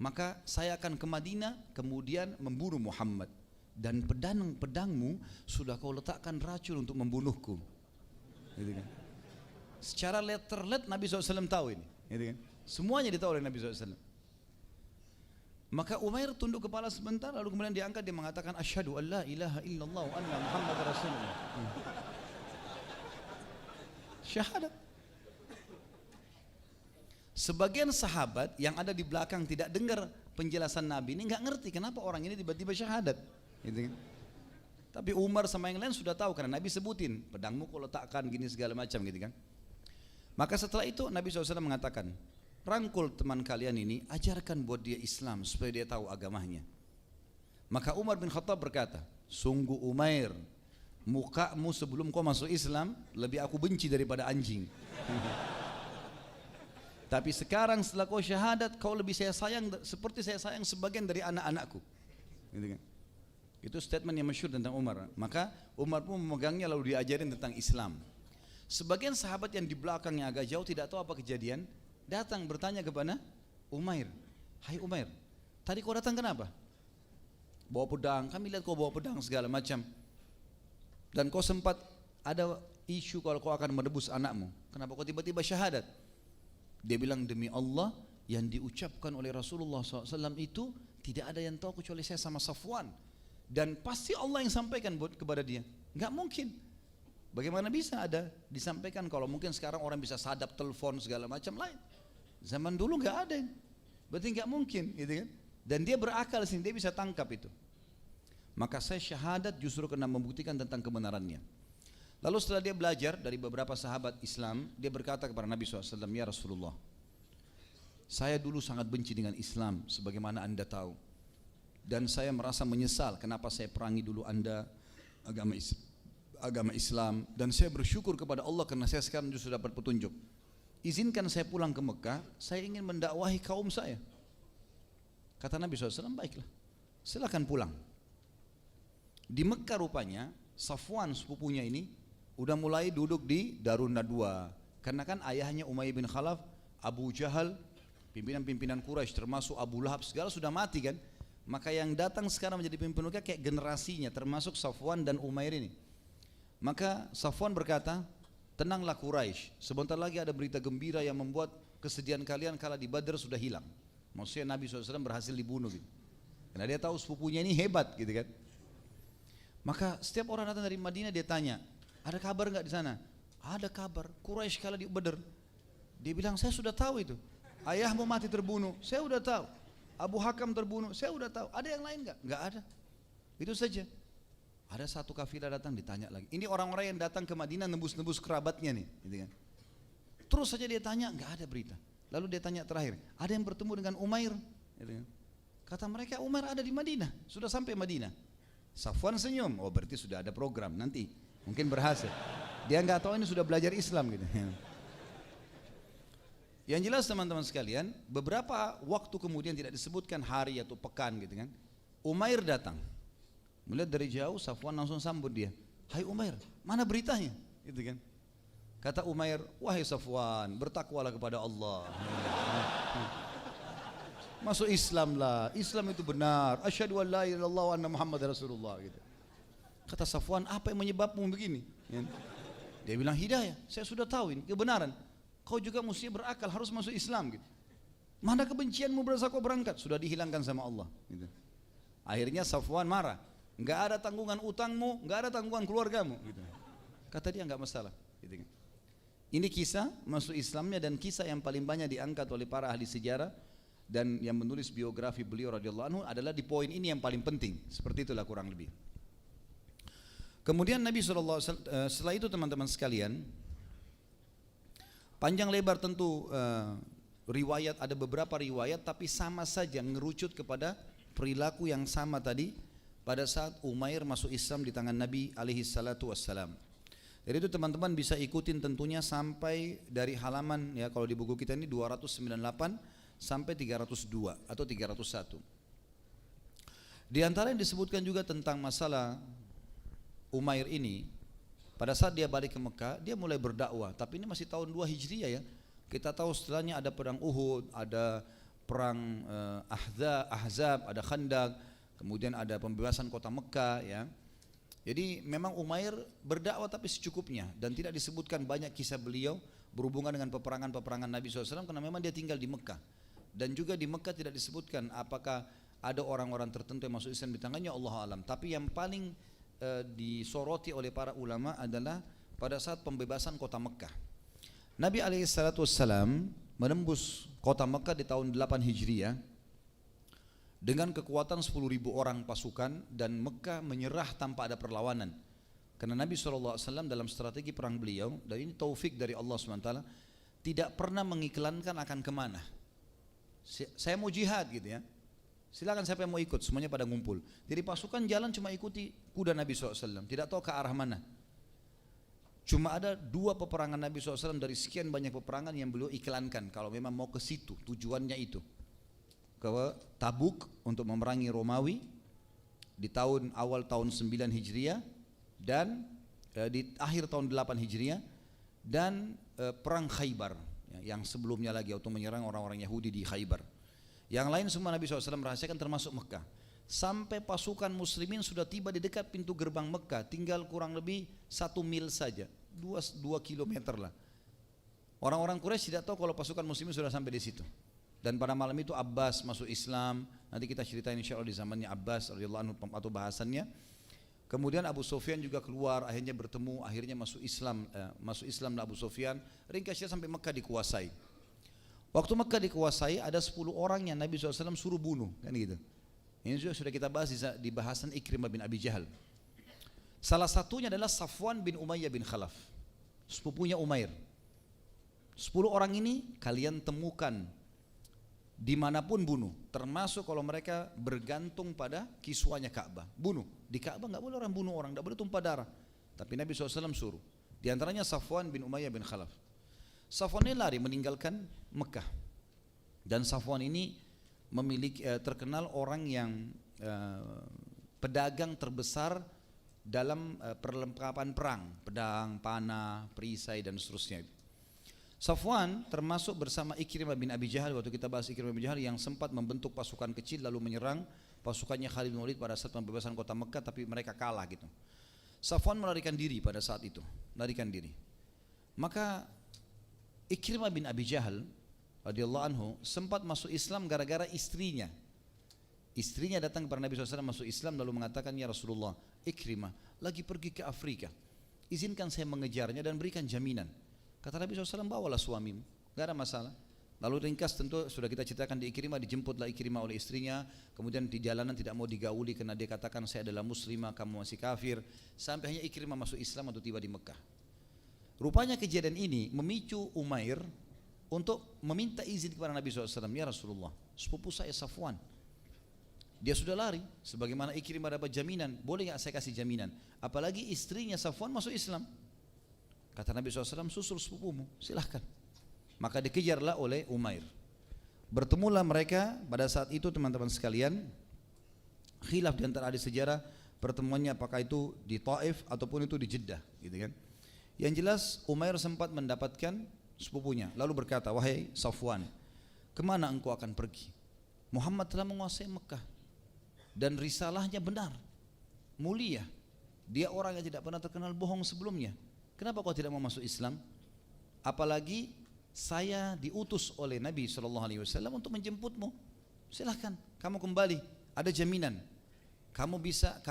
[SPEAKER 1] maka saya akan ke Madinah kemudian membunuh Muhammad. Dan pedangmu sudah kau letakkan racun untuk membunuhku, gitu kan. Secara letterlet Nabi SAW tahu ini, gitu kan. Semuanya ditahu oleh Nabi SAW. Maka Umair tunduk kepala sebentar, lalu kemudian diangkat, dia mengatakan asyhadu an la ilaha illallah wa anna Muhammad Rasulullah. Syahadat. Sebagian sahabat yang ada di belakang tidak dengar penjelasan Nabi ini, nggak ngerti kenapa orang ini tiba-tiba syahadat, gitu kan. Tapi Umar sama yang lain sudah tahu karena Nabi sebutin, pedangmu kau letakkan gini segala macam, gitu kan. Maka setelah itu Nabi SAW mengatakan, rangkul teman kalian ini, ajarkan buat dia Islam supaya dia tahu agamanya. Maka Umar bin Khattab berkata, sungguh Umair, mukamu sebelum kau masuk Islam lebih aku benci daripada anjing. Tapi sekarang setelah kau syahadat, kau lebih saya sayang seperti saya sayang sebagian dari anak-anakku, gitu kan. Itu statement yang masyhur tentang Umar. Maka Umar pun memegangnya lalu diajarin tentang Islam. Sebagian sahabat yang di belakang yang agak jauh tidak tahu apa kejadian, datang bertanya kepada Umair, hai Umair, tadi kau datang kenapa? Bawa pedang, kami lihat kau bawa pedang segala macam, dan kau sempat ada isu kalau kau akan menebus anakmu, kenapa kau tiba-tiba syahadat? Dia bilang, demi Allah, yang diucapkan oleh Rasulullah SAW itu tidak ada yang tahu kecuali saya sama Safwan, dan pasti Allah yang sampaikan kepada dia. Enggak mungkin. Bagaimana bisa ada disampaikan kalau mungkin sekarang orang bisa sadap telepon segala macam lain. Zaman dulu enggak ada. Berarti enggak mungkin, gitu kan? Dan dia berakal sini, dia bisa tangkap itu. Maka saya syahadat justru karena membuktikan tentang kebenarannya. Lalu setelah dia belajar dari beberapa sahabat Islam, dia berkata kepada Nabi SAW, ya Rasulullah, saya dulu sangat benci dengan Islam sebagaimana anda tahu, dan saya merasa menyesal kenapa saya perangi dulu anda agama Islam, dan saya bersyukur kepada Allah karena saya sekarang justru dapat petunjuk. Izinkan saya pulang ke Mekah, saya ingin mendakwahi kaum saya. Kata Nabi SAW, baiklah, silakan pulang. Di Mekah rupanya Safwan sepupunya ini udah mulai duduk di Darun Nadwa, karena kan ayahnya Umayyah bin Khalaf, Abu Jahal, pimpinan-pimpinan Quraisy termasuk Abu Lahab segala sudah mati kan. Maka yang datang sekarang menjadi pemimpin Mekah kayak generasinya, termasuk Safwan dan Umair ini. Maka Safwan berkata, tenanglah Quraisy, sebentar lagi ada berita gembira yang membuat kesedihan kalian kala di Badr sudah hilang. Maksudnya Nabi SAW berhasil dibunuh gitu. Karena dia tahu sepupunya ini hebat gitu kan. Maka setiap orang datang dari Madinah dia tanya, ada kabar enggak di sana? Ada kabar, Quraisy kala di Badr. Dia bilang, saya sudah tahu itu, ayahmu mati terbunuh, saya sudah tahu. Abu Hakam terbunuh, saya udah tahu. Ada yang lain nggak? Nggak ada. Itu saja. Ada satu kafilah datang, ditanya lagi. Ini orang-orang yang datang ke Madinah nembus-nembus kerabatnya nih, gitu kan. Terus saja dia tanya, nggak ada berita. Lalu dia tanya terakhir, ada yang bertemu dengan Umair? Gitu kan. Kata mereka, Umair ada di Madinah, sudah sampai Madinah. Safwan senyum, oh berarti sudah ada program nanti, mungkin berhasil. Dia nggak tahu ini sudah belajar Islam gitu. Yang jelas teman-teman sekalian, beberapa waktu kemudian tidak disebutkan hari atau pekan gitu kan. Umair datang. Melihat dari jauh, Safwan langsung sambut dia. Hai Umair, mana beritanya? Gitu kan. Kata Umair, wahai Safwan, bertakwalah kepada Allah. Masuk Islam lah, Islam itu benar. Asyhadu an la ilaha illallah wa anna Muhammad Rasulullah gitu. Kata Safwan, apa yang menyebabmu begini? Dia bilang hidayah, saya sudah tahu ini kebenaran. Kau juga mesti berakal, harus masuk Islam gitu. Mana kebencianmu berasa kau berangkat? Sudah dihilangkan sama Allah gitu. Akhirnya Safwan marah. Enggak ada tanggungan utangmu, enggak ada tanggungan keluargamu gitu. Kata dia enggak masalah gitu. Ini kisah masuk Islamnya dan kisah yang paling banyak diangkat oleh para ahli sejarah dan yang menulis biografi beliau radhiyallahu anhu adalah di poin ini yang paling penting. Seperti itulah kurang lebih. Kemudian Nabi SAW, setelah itu teman-teman sekalian, panjang lebar tentu riwayat, ada beberapa riwayat tapi sama saja ngerucut kepada perilaku yang sama tadi pada saat Umair masuk Islam di tangan Nabi alaihi salatu wassalam. Jadi itu teman-teman bisa ikutin tentunya sampai dari halaman ya, kalau di buku kita ini 298 sampai 302 atau 301. Di antara yang disebutkan juga tentang masalah Umair ini, pada saat dia balik ke Mekah, dia mulai berdakwah. Tapi ini masih tahun 2 Hijriah ya. Kita tahu setelahnya ada perang Uhud, ada perang Ahzab, ada Khandaq, kemudian ada pembebasan kota Mekah ya. Jadi memang Umair berdakwah tapi secukupnya dan tidak disebutkan banyak kisah beliau berhubungan dengan peperangan-peperangan Nabi SAW karena memang dia tinggal di Mekah. Dan juga di Mekah tidak disebutkan apakah ada orang-orang tertentu yang masuk Islam di tangannya, Allah alam. Tapi yang paling disoroti oleh para ulama adalah pada saat pembebasan kota Mekah. Nabi SAW menembus kota Mekah di tahun 8 Hijriah dengan kekuatan 10.000 orang pasukan dan Mekah menyerah tanpa ada perlawanan. Karena Nabi SAW dalam strategi perang beliau, dan ini taufik dari Allah SWT, tidak pernah mengiklankan akan kemana. Saya mau jihad gitu ya. Silakan siapa yang mau ikut, semuanya pada ngumpul. Jadi pasukan jalan cuma ikuti kuda Nabi SAW, tidak tahu ke arah mana. Cuma ada 2 peperangan Nabi SAW dari sekian banyak peperangan yang beliau iklankan kalau memang mau ke situ, tujuannya itu. Ke Tabuk untuk memerangi Romawi di awal tahun 9 Hijriah dan di akhir tahun 8 Hijriah dan perang Khaybar yang sebelumnya lagi untuk menyerang orang-orang Yahudi di Khaybar. Yang lain semua Nabi SAW merahasiakan termasuk Mekah. Sampai pasukan muslimin sudah tiba di dekat pintu gerbang Mekah, tinggal kurang lebih 1 mil saja, 2 kilometer lah. Orang-orang Quraisy tidak tahu kalau pasukan muslimin sudah sampai di situ. Dan pada malam itu Abbas masuk Islam. Nanti kita ceritain insyaallah di zamannya Abbas radhiyallahu anhu atau bahasannya. Kemudian Abu Sufyan juga keluar, akhirnya bertemu, akhirnya masuk Islam Abu Sufyan. Ringkasnya sampai Mekah dikuasai. Waktu Mekah dikuasai ada 10 orang yang Nabi SAW suruh bunuh, kan gitu. Ini sudah kita bahas di bahasan Ikrimah bin Abi Jahal. Salah satunya adalah Safwan bin Umayyah bin Khalaf, sepupunya Umair. 10 orang ini kalian temukan dimanapun bunuh, termasuk kalau mereka bergantung pada kiswanya Ka'bah, bunuh. Di Ka'bah nggak boleh orang bunuh orang, nggak boleh tumpah darah. Tapi Nabi SAW suruh. Di antaranya Safwan bin Umayyah bin Khalaf. Safwan ini lari meninggalkan Mekah. Dan Safwan ini memiliki terkenal orang yang pedagang terbesar dalam perlengkapan perang, pedang, panah, perisai dan seterusnya. Safwan termasuk bersama Ikrimah bin Abi Jahal, waktu kita bahas Ikrimah bin Abi Jahal yang sempat membentuk pasukan kecil lalu menyerang pasukannya Khalid bin Walid pada saat pembebasan kota Mekah, tapi mereka kalah gitu. Safwan melarikan diri pada saat itu, melarikan diri. Maka Ikrimah bin Abi Jahal radhiyallahu anhu sempat masuk Islam gara-gara istrinya. Istrinya datang kepada Nabi SAW masuk Islam lalu mengatakan, ya Rasulullah, Ikrimah lagi pergi ke Afrika, izinkan saya mengejarnya dan berikan jaminan. Kata Nabi SAW, bawalah suamimu, gak ada masalah. Lalu ringkas tentu sudah kita ceritakan di Ikrimah, dijemputlah Ikrimah oleh istrinya, kemudian di jalanan tidak mau digauli karena dia katakan saya adalah muslimah, kamu masih kafir, sampai hanya Ikrimah masuk Islam atau tiba di Mekah. Rupanya kejadian ini memicu Umair untuk meminta izin kepada Nabi SAW, ya Rasulullah, sepupu saya Safwan, dia sudah lari, sebagaimana Ikrimah dapat jaminan, boleh nggak saya kasih jaminan? Apalagi istrinya Safwan masuk Islam. Kata Nabi SAW, susul sepupumu, silahkan. Maka dikejarlah oleh Umair. Bertemulah mereka pada saat itu teman-teman sekalian. Khilaf di antara ahli sejarah pertemuannya apakah itu di Taif ataupun itu di Jeddah, gitu kan. Yang jelas Umair sempat mendapatkan sepupunya, lalu berkata, wahai Safwan, kemana engkau akan pergi? Muhammad telah menguasai Mekah dan risalahnya benar, mulia. Dia orang yang tidak pernah terkenal bohong sebelumnya. Kenapa kau tidak mau masuk Islam? Apalagi saya diutus oleh Nabi SAW untuk menjemputmu. Silahkan, kamu kembali. Ada jaminan. Kamu bisa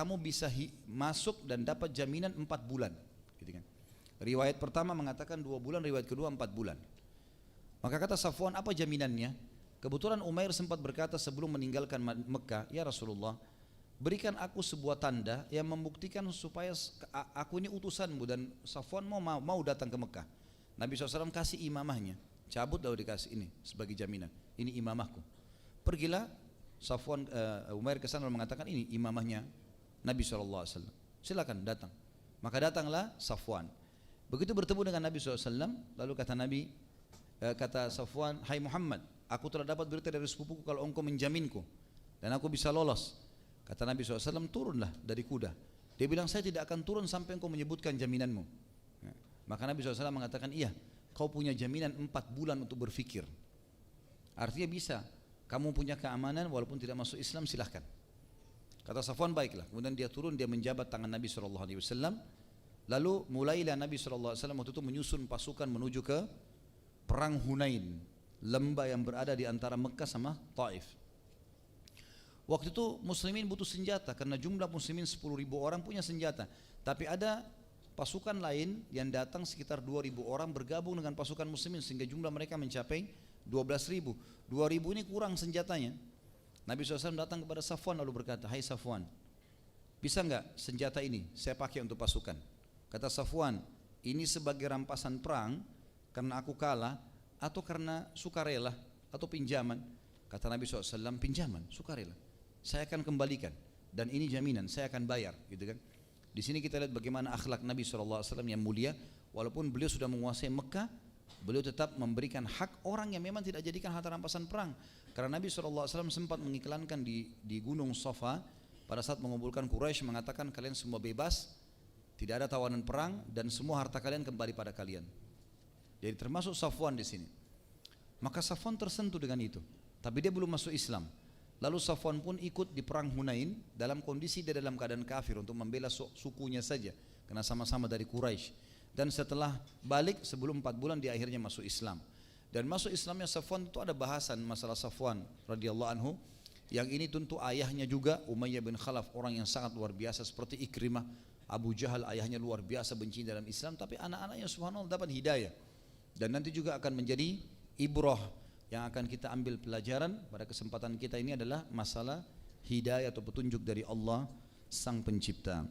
[SPEAKER 1] masuk dan dapat jaminan 4 bulan. Gitu kan. Riwayat pertama mengatakan 2 bulan, riwayat kedua 4 bulan. Maka kata Safwan, apa jaminannya? Kebetulan Umair sempat berkata sebelum meninggalkan Mekah, ya Rasulullah, berikan aku sebuah tanda yang membuktikan supaya aku ini utusanmu dan Safwan mau datang ke Mekah. Nabi SAW kasih imamahnya, cabut lalu dikasih ini sebagai jaminan, ini imamahku. Pergilah Safwan, Umair ke sana mengatakan ini imamahnya Nabi SAW, silakan datang. Maka datanglah Safwan. Begitu bertemu dengan Nabi SAW, lalu kata Nabi, kata Safwan, hai Muhammad, aku telah dapat berita dari sepupuku kalau engkau menjaminku dan aku bisa lolos. Kata Nabi SAW, turunlah dari kuda. Dia bilang, saya tidak akan turun sampai engkau menyebutkan jaminanmu. Maka Nabi SAW mengatakan, iya, kau punya jaminan 4 bulan untuk berfikir. Artinya bisa, kamu punya keamanan walaupun tidak masuk Islam, silahkan. Kata Safwan, baiklah. Kemudian dia turun, dia menjabat tangan Nabi SAW. Lalu mulailah Nabi SAW waktu itu menyusun pasukan menuju ke perang Hunain, lembah yang berada di antara Mekah sama Taif. Waktu itu muslimin butuh senjata karena jumlah muslimin 10.000 orang punya senjata. Tapi ada pasukan lain yang datang sekitar 2.000 orang bergabung dengan pasukan muslimin sehingga jumlah mereka mencapai 12.000. 2.000 ini kurang senjatanya. Nabi SAW datang kepada Safwan lalu berkata, hai Safwan, bisa enggak senjata ini saya pakai untuk pasukan? Kata Safwan, ini sebagai rampasan perang karena aku kalah atau karena sukarela atau pinjaman? Kata Nabi SAW, pinjaman, sukarela. Saya akan kembalikan dan ini jaminan, saya akan bayar, gitu kan. Di sini kita lihat bagaimana akhlak Nabi SAW yang mulia. Walaupun beliau sudah menguasai Mekah, beliau tetap memberikan hak orang yang memang tidak jadikan harta rampasan perang. Karena Nabi SAW sempat mengiklankan di Gunung Safa pada saat mengumpulkan Quraisy, mengatakan kalian semua bebas, tidak ada tawanan perang dan semua harta kalian kembali pada kalian. Jadi termasuk Safwan di sini. Maka Safwan tersentuh dengan itu, tapi dia belum masuk Islam. Lalu Safwan pun ikut di perang Hunain dalam kondisi dia dalam keadaan kafir untuk membela sukunya saja karena sama-sama dari Quraisy. Dan setelah balik sebelum 4 bulan dia akhirnya masuk Islam. Dan masuk Islamnya Safwan itu ada bahasan masalah Safwan radhiyallahu anhu. Yang ini tentu ayahnya juga Umayyah bin Khalaf, orang yang sangat luar biasa seperti Ikrimah. Abu Jahal ayahnya luar biasa benci dalam Islam, tapi anak-anaknya subhanallah dapat hidayah. Dan nanti juga akan menjadi ibrah yang akan kita ambil pelajaran pada kesempatan kita ini adalah masalah hidayah atau petunjuk dari Allah Sang Pencipta.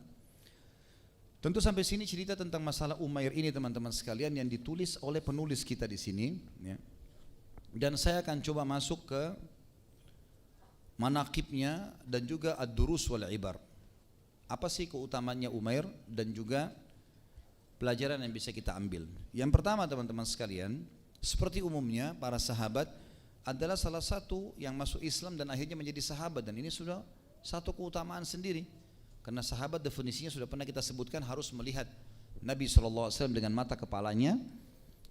[SPEAKER 1] Tentu sampai sini cerita tentang masalah Umair ini teman-teman sekalian yang ditulis oleh penulis kita di sini, ya. Dan saya akan coba masuk ke manaqibnya dan juga ad-durus wal ibar. Apa sih keutamaannya Umair dan juga pelajaran yang bisa kita ambil. Yang pertama teman-teman sekalian, seperti umumnya para sahabat adalah salah satu yang masuk Islam dan akhirnya menjadi sahabat, dan ini sudah satu keutamaan sendiri. Karena sahabat definisinya sudah pernah kita sebutkan harus melihat Nabi SAW dengan mata kepalanya,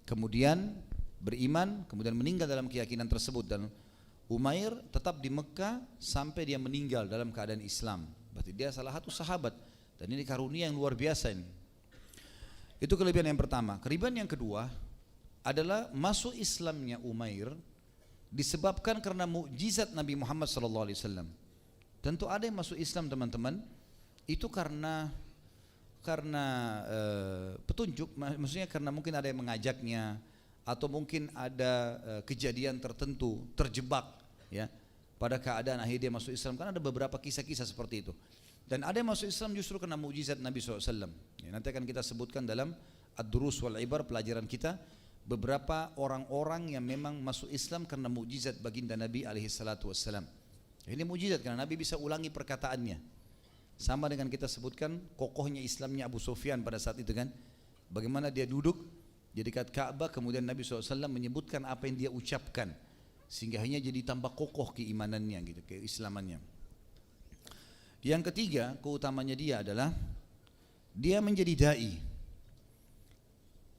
[SPEAKER 1] kemudian beriman, kemudian meninggal dalam keyakinan tersebut. Dan Umair tetap di Mekah sampai dia meninggal dalam keadaan Islam. Berarti dia salah satu sahabat, dan ini karunia yang luar biasa ini. Itu kelebihan yang pertama. Kelebihan yang kedua adalah masuk Islamnya Umair disebabkan karena mukjizat Nabi Muhammad SAW. Tentu ada yang masuk Islam teman-teman itu karena petunjuk, maksudnya karena mungkin ada yang mengajaknya atau mungkin ada kejadian tertentu terjebak ya pada keadaan akhirnya dia masuk Islam. Kan ada beberapa kisah-kisah seperti itu. Dan ada yang masuk Islam justru karena mukjizat Nabi SAW. Ya, nanti akan kita sebutkan dalam Ad-Durus wal Ibar, pelajaran kita, beberapa orang-orang yang memang masuk Islam karena mukjizat baginda Nabi SAW. Ini mukjizat karena Nabi bisa ulangi perkataannya. Sama dengan kita sebutkan kokohnya Islamnya Abu Sufyan pada saat itu kan. Bagaimana dia duduk di dekat Ka'bah, kemudian Nabi SAW menyebutkan apa yang dia ucapkan, sehingga hanya jadi tambah kokoh keimanannya gitu, keislamannya. Yang ketiga, keutamanya dia adalah dia menjadi dai.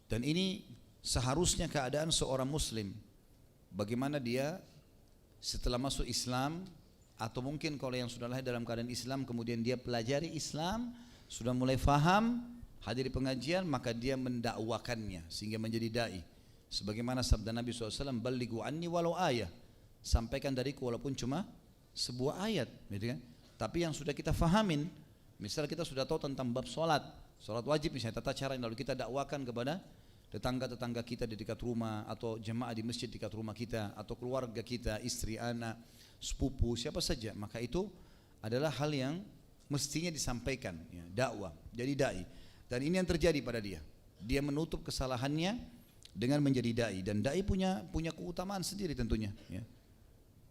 [SPEAKER 1] Dan ini seharusnya keadaan seorang muslim. Bagaimana dia setelah masuk Islam, atau mungkin kalau yang sudah lahir dalam keadaan Islam kemudian dia pelajari Islam, sudah mulai faham, hadir di pengajian, maka dia mendakwakannya sehingga menjadi dai. Sebagaimana sabda Nabi SAW, "Ballighu anni walau ayah." Sampaikan dariku walaupun cuma sebuah ayat, gitu kan? Tapi yang sudah kita fahamin, misal kita sudah tahu tentang bab solat wajib misalnya, tata cara yang lalu kita dakwakan kepada tetangga-tetangga kita di dekat rumah, atau jemaah di masjid dekat rumah kita, atau keluarga kita, istri, anak, sepupu, siapa saja, maka itu adalah hal yang mestinya disampaikan, ya, dakwah, jadi dai. Dan ini yang terjadi pada dia. Dia menutup kesalahannya dengan menjadi dai, dan dai punya keutamaan sendiri tentunya, ya.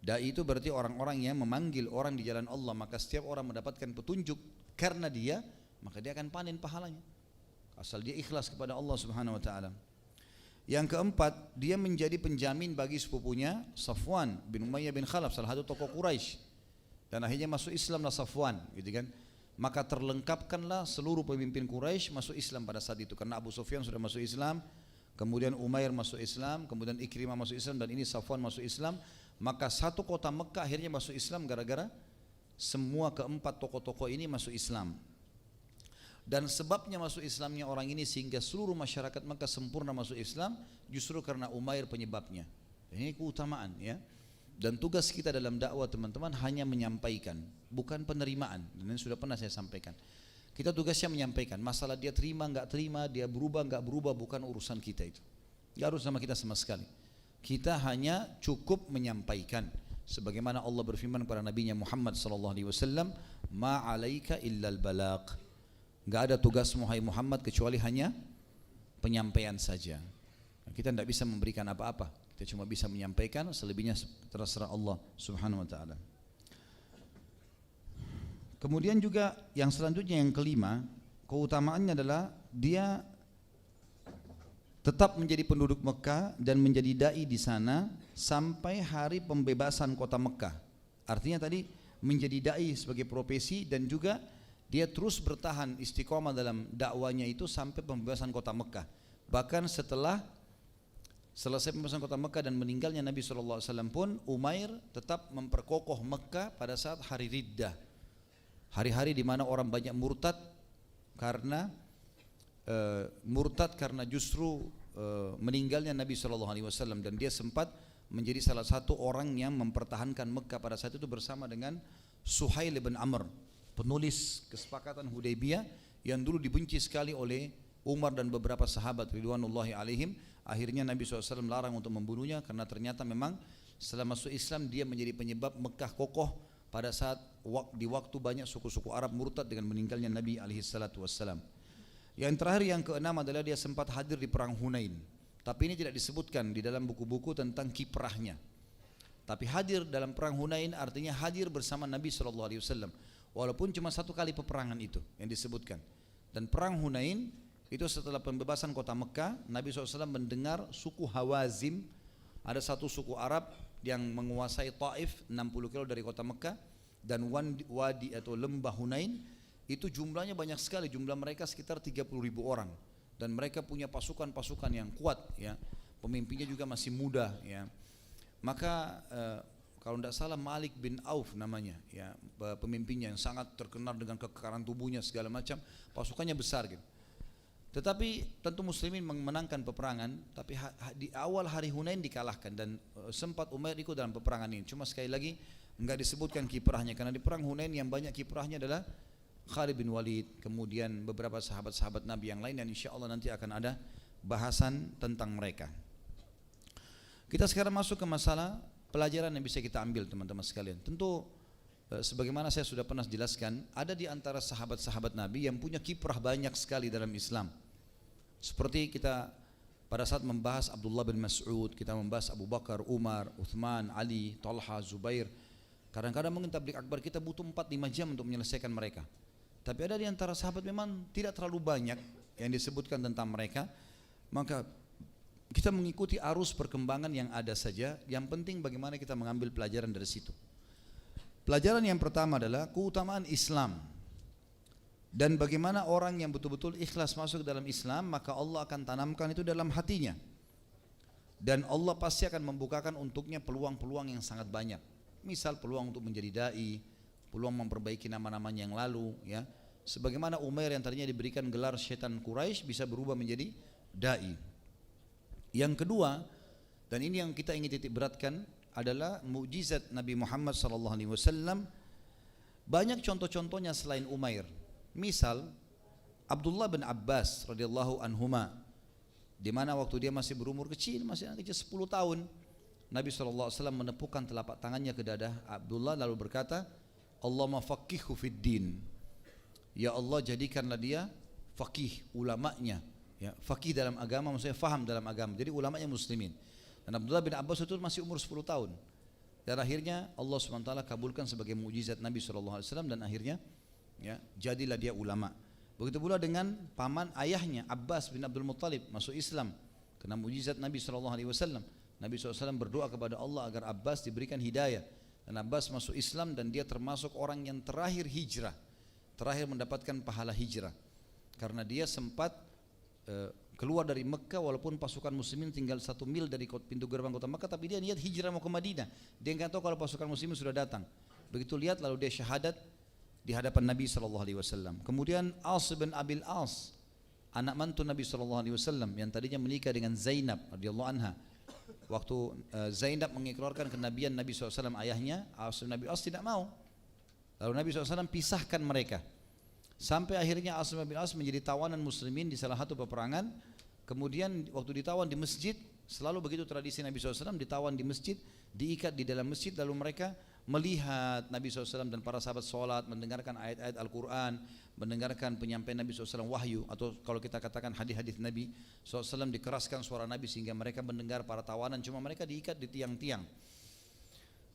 [SPEAKER 1] Dai itu berarti orang-orang yang memanggil orang di jalan Allah, maka setiap orang mendapatkan petunjuk karena dia, maka dia akan panen pahalanya asal dia ikhlas kepada Allah Subhanahu wa taala. Yang keempat, dia menjadi penjamin bagi sepupunya Safwan bin Umayyah bin Khalaf, salah satu tokoh Quraisy. Dan akhirnya masuk Islamlah Safwan, gitu kan. Maka terlengkapkanlah seluruh pemimpin Quraisy masuk Islam pada saat itu, karena Abu Sufyan sudah masuk Islam, kemudian Umair masuk Islam, kemudian Ikrimah masuk Islam, dan ini Safwan masuk Islam. Maka satu kota Mekah akhirnya masuk Islam gara-gara semua keempat tokoh-tokoh ini masuk Islam. Dan sebabnya masuk Islamnya orang ini sehingga seluruh masyarakat Mekah sempurna masuk Islam justru karena Umair penyebabnya. Ini keutamaan, ya. Dan tugas kita dalam dakwah teman-teman hanya menyampaikan, bukan penerimaan. Dan ini sudah pernah saya sampaikan. Kita tugasnya menyampaikan. Masalah dia terima nggak terima, dia berubah nggak berubah, bukan urusan kita itu. Nggak harus sama kita sama sekali. Kita hanya cukup menyampaikan. Sebagaimana Allah berfirman kepada Nabi-Nya Muhammad SAW, "Ma 'alaika illal balagh." Nggak ada tugas Muhammad Muhammad kecuali hanya penyampaian saja. Kita tidak bisa memberikan apa-apa. Kita cuma bisa menyampaikan, selebihnya terserah Allah Subhanahu wa taala. Kemudian juga yang selanjutnya, yang kelima, keutamaannya adalah dia tetap menjadi penduduk Mekah dan menjadi dai di sana sampai hari pembebasan kota Mekah. Artinya tadi menjadi dai sebagai profesi, dan juga dia terus bertahan istiqomah dalam dakwanya itu sampai pembebasan kota Mekah. Bahkan setelah selesai pembebasan kota Mekah dan meninggalnya Nabi SAW pun, Umair tetap memperkokoh Mekah pada saat hari Riddah, hari-hari di mana orang banyak murtad karena justru meninggalnya Nabi SAW, dan dia sempat menjadi salah satu orang yang mempertahankan Mekah pada saat itu bersama dengan Suhail bin Amr, penulis kesepakatan Hudaybiyah yang dulu dibenci sekali oleh Umar dan beberapa sahabat ridwanullahi alaihim. Akhirnya Nabi SAW larang untuk membunuhnya karena ternyata memang setelah masuk Islam dia menjadi penyebab Mekah kokoh pada saat di waktu banyak suku-suku Arab murtad dengan meninggalnya Nabi SAW. Yang terakhir, yang keenam adalah dia sempat hadir di perang Hunain, tapi ini tidak disebutkan di dalam buku-buku tentang kiprahnya. Tapi hadir dalam perang Hunain artinya hadir bersama Nabi SAW. Walaupun cuma satu kali peperangan itu yang disebutkan. Dan perang Hunain itu setelah pembebasan kota Mekah, Nabi SAW mendengar suku Hawazim, ada satu suku Arab yang menguasai Taif 60 kilo dari kota Mekah, dan wadi atau lembah Hunain itu jumlahnya banyak sekali, jumlah mereka sekitar 30.000 orang, dan mereka punya pasukan-pasukan yang kuat, ya. Pemimpinnya juga masih muda, ya. Maka kalau tidak salah Malik bin Auf namanya, ya, pemimpinnya yang sangat terkenal dengan kekerasan tubuhnya segala macam, pasukannya besar gitu. Tetapi tentu muslimin memenangkan peperangan, tapi di awal hari Hunain dikalahkan, dan sempat Umair ikut dalam peperangan ini. Cuma sekali lagi enggak disebutkan kiprahnya, karena di perang Hunain yang banyak kiprahnya adalah Khalid bin Walid, kemudian beberapa sahabat-sahabat Nabi yang lain, dan insya Allah nanti akan ada bahasan tentang mereka. Kita sekarang masuk ke masalah pelajaran yang bisa kita ambil teman-teman sekalian. Tentu sebagaimana saya sudah pernah jelaskan, ada di antara sahabat-sahabat Nabi yang punya kiprah banyak sekali dalam Islam. Seperti kita pada saat membahas Abdullah bin Mas'ud, kita membahas Abu Bakar, Umar, Uthman, Ali, Talha, Zubair. Kadang-kadang mungkin tabligh akbar kita butuh 4-5 jam untuk menyelesaikan mereka. Tapi ada di antara sahabat memang tidak terlalu banyak yang disebutkan tentang mereka. Maka kita mengikuti arus perkembangan yang ada saja. Yang penting bagaimana kita mengambil pelajaran dari situ. Pelajaran yang pertama adalah keutamaan Islam. Dan bagaimana orang yang betul-betul ikhlas masuk dalam Islam, maka Allah akan tanamkan itu dalam hatinya. Dan Allah pasti akan membukakan untuknya peluang-peluang yang sangat banyak. Misal peluang untuk menjadi da'i, peluang memperbaiki nama-namanya yang lalu, ya. Sebagaimana Umair yang tadinya diberikan gelar syaitan Quraisy bisa berubah menjadi da'i. Yang kedua, dan ini yang kita ingin titik beratkan, adalah mukjizat Nabi Muhammad SAW. Banyak contoh-contohnya selain Umair. Misal Abdullah bin Abbas radhiyallahu anhuma, di mana waktu dia masih berumur kecil, masih anak kecil 10 tahun, Nabi SAW menepukkan telapak tangannya ke dada Abdullah lalu berkata, Allahumma faqihhu fid din. Ya Allah, jadikanlah dia faqih, ulamanya. Ya, faqih dalam agama maksudnya faham dalam agama. Jadi ulamanya muslimin. Dan Abdullah bin Abbas itu masih umur 10 tahun. Dan akhirnya Allah SWT kabulkan sebagai mukjizat Nabi SAW dan akhirnya ya, jadilah dia ulama. Begitu pula dengan paman ayahnya Abbas bin Abdul Muttalib masuk Islam karena mukjizat Nabi SAW. Nabi SAW berdoa kepada Allah agar Abbas diberikan hidayah. Dan Abbas masuk Islam dan dia termasuk orang yang terakhir hijrah. Terakhir mendapatkan pahala hijrah. Karena dia sempat keluar dari Mekah walaupun pasukan muslimin tinggal 1 mil dari pintu gerbang kota Mekah, tapi dia niat hijrah mau ke Madinah. Dia enggak tahu kalau pasukan muslimin sudah datang. Begitu lihat lalu dia syahadat di hadapan Nabi SAW. Kemudian As bin Abil As, anak mantu Nabi SAW yang tadinya menikah dengan Zainab radhiyallahu anha. Waktu Zainab mengikrarkan kenabian Nabi SAW ayahnya, As bin Abil As tidak mau. Lalu Nabi SAW pisahkan mereka. Sampai akhirnya As bin As menjadi tawanan muslimin di salah satu peperangan. Kemudian waktu ditawan di masjid, selalu begitu tradisi Nabi SAW, ditawan di masjid, diikat di dalam masjid, lalu mereka melihat Nabi SAW dan para sahabat sholat, mendengarkan ayat-ayat Al-Quran, mendengarkan penyampaian Nabi SAW wahyu, atau kalau kita katakan hadis-hadis Nabi SAW, dikeraskan suara Nabi sehingga mereka mendengar para tawanan, cuma mereka diikat di tiang-tiang.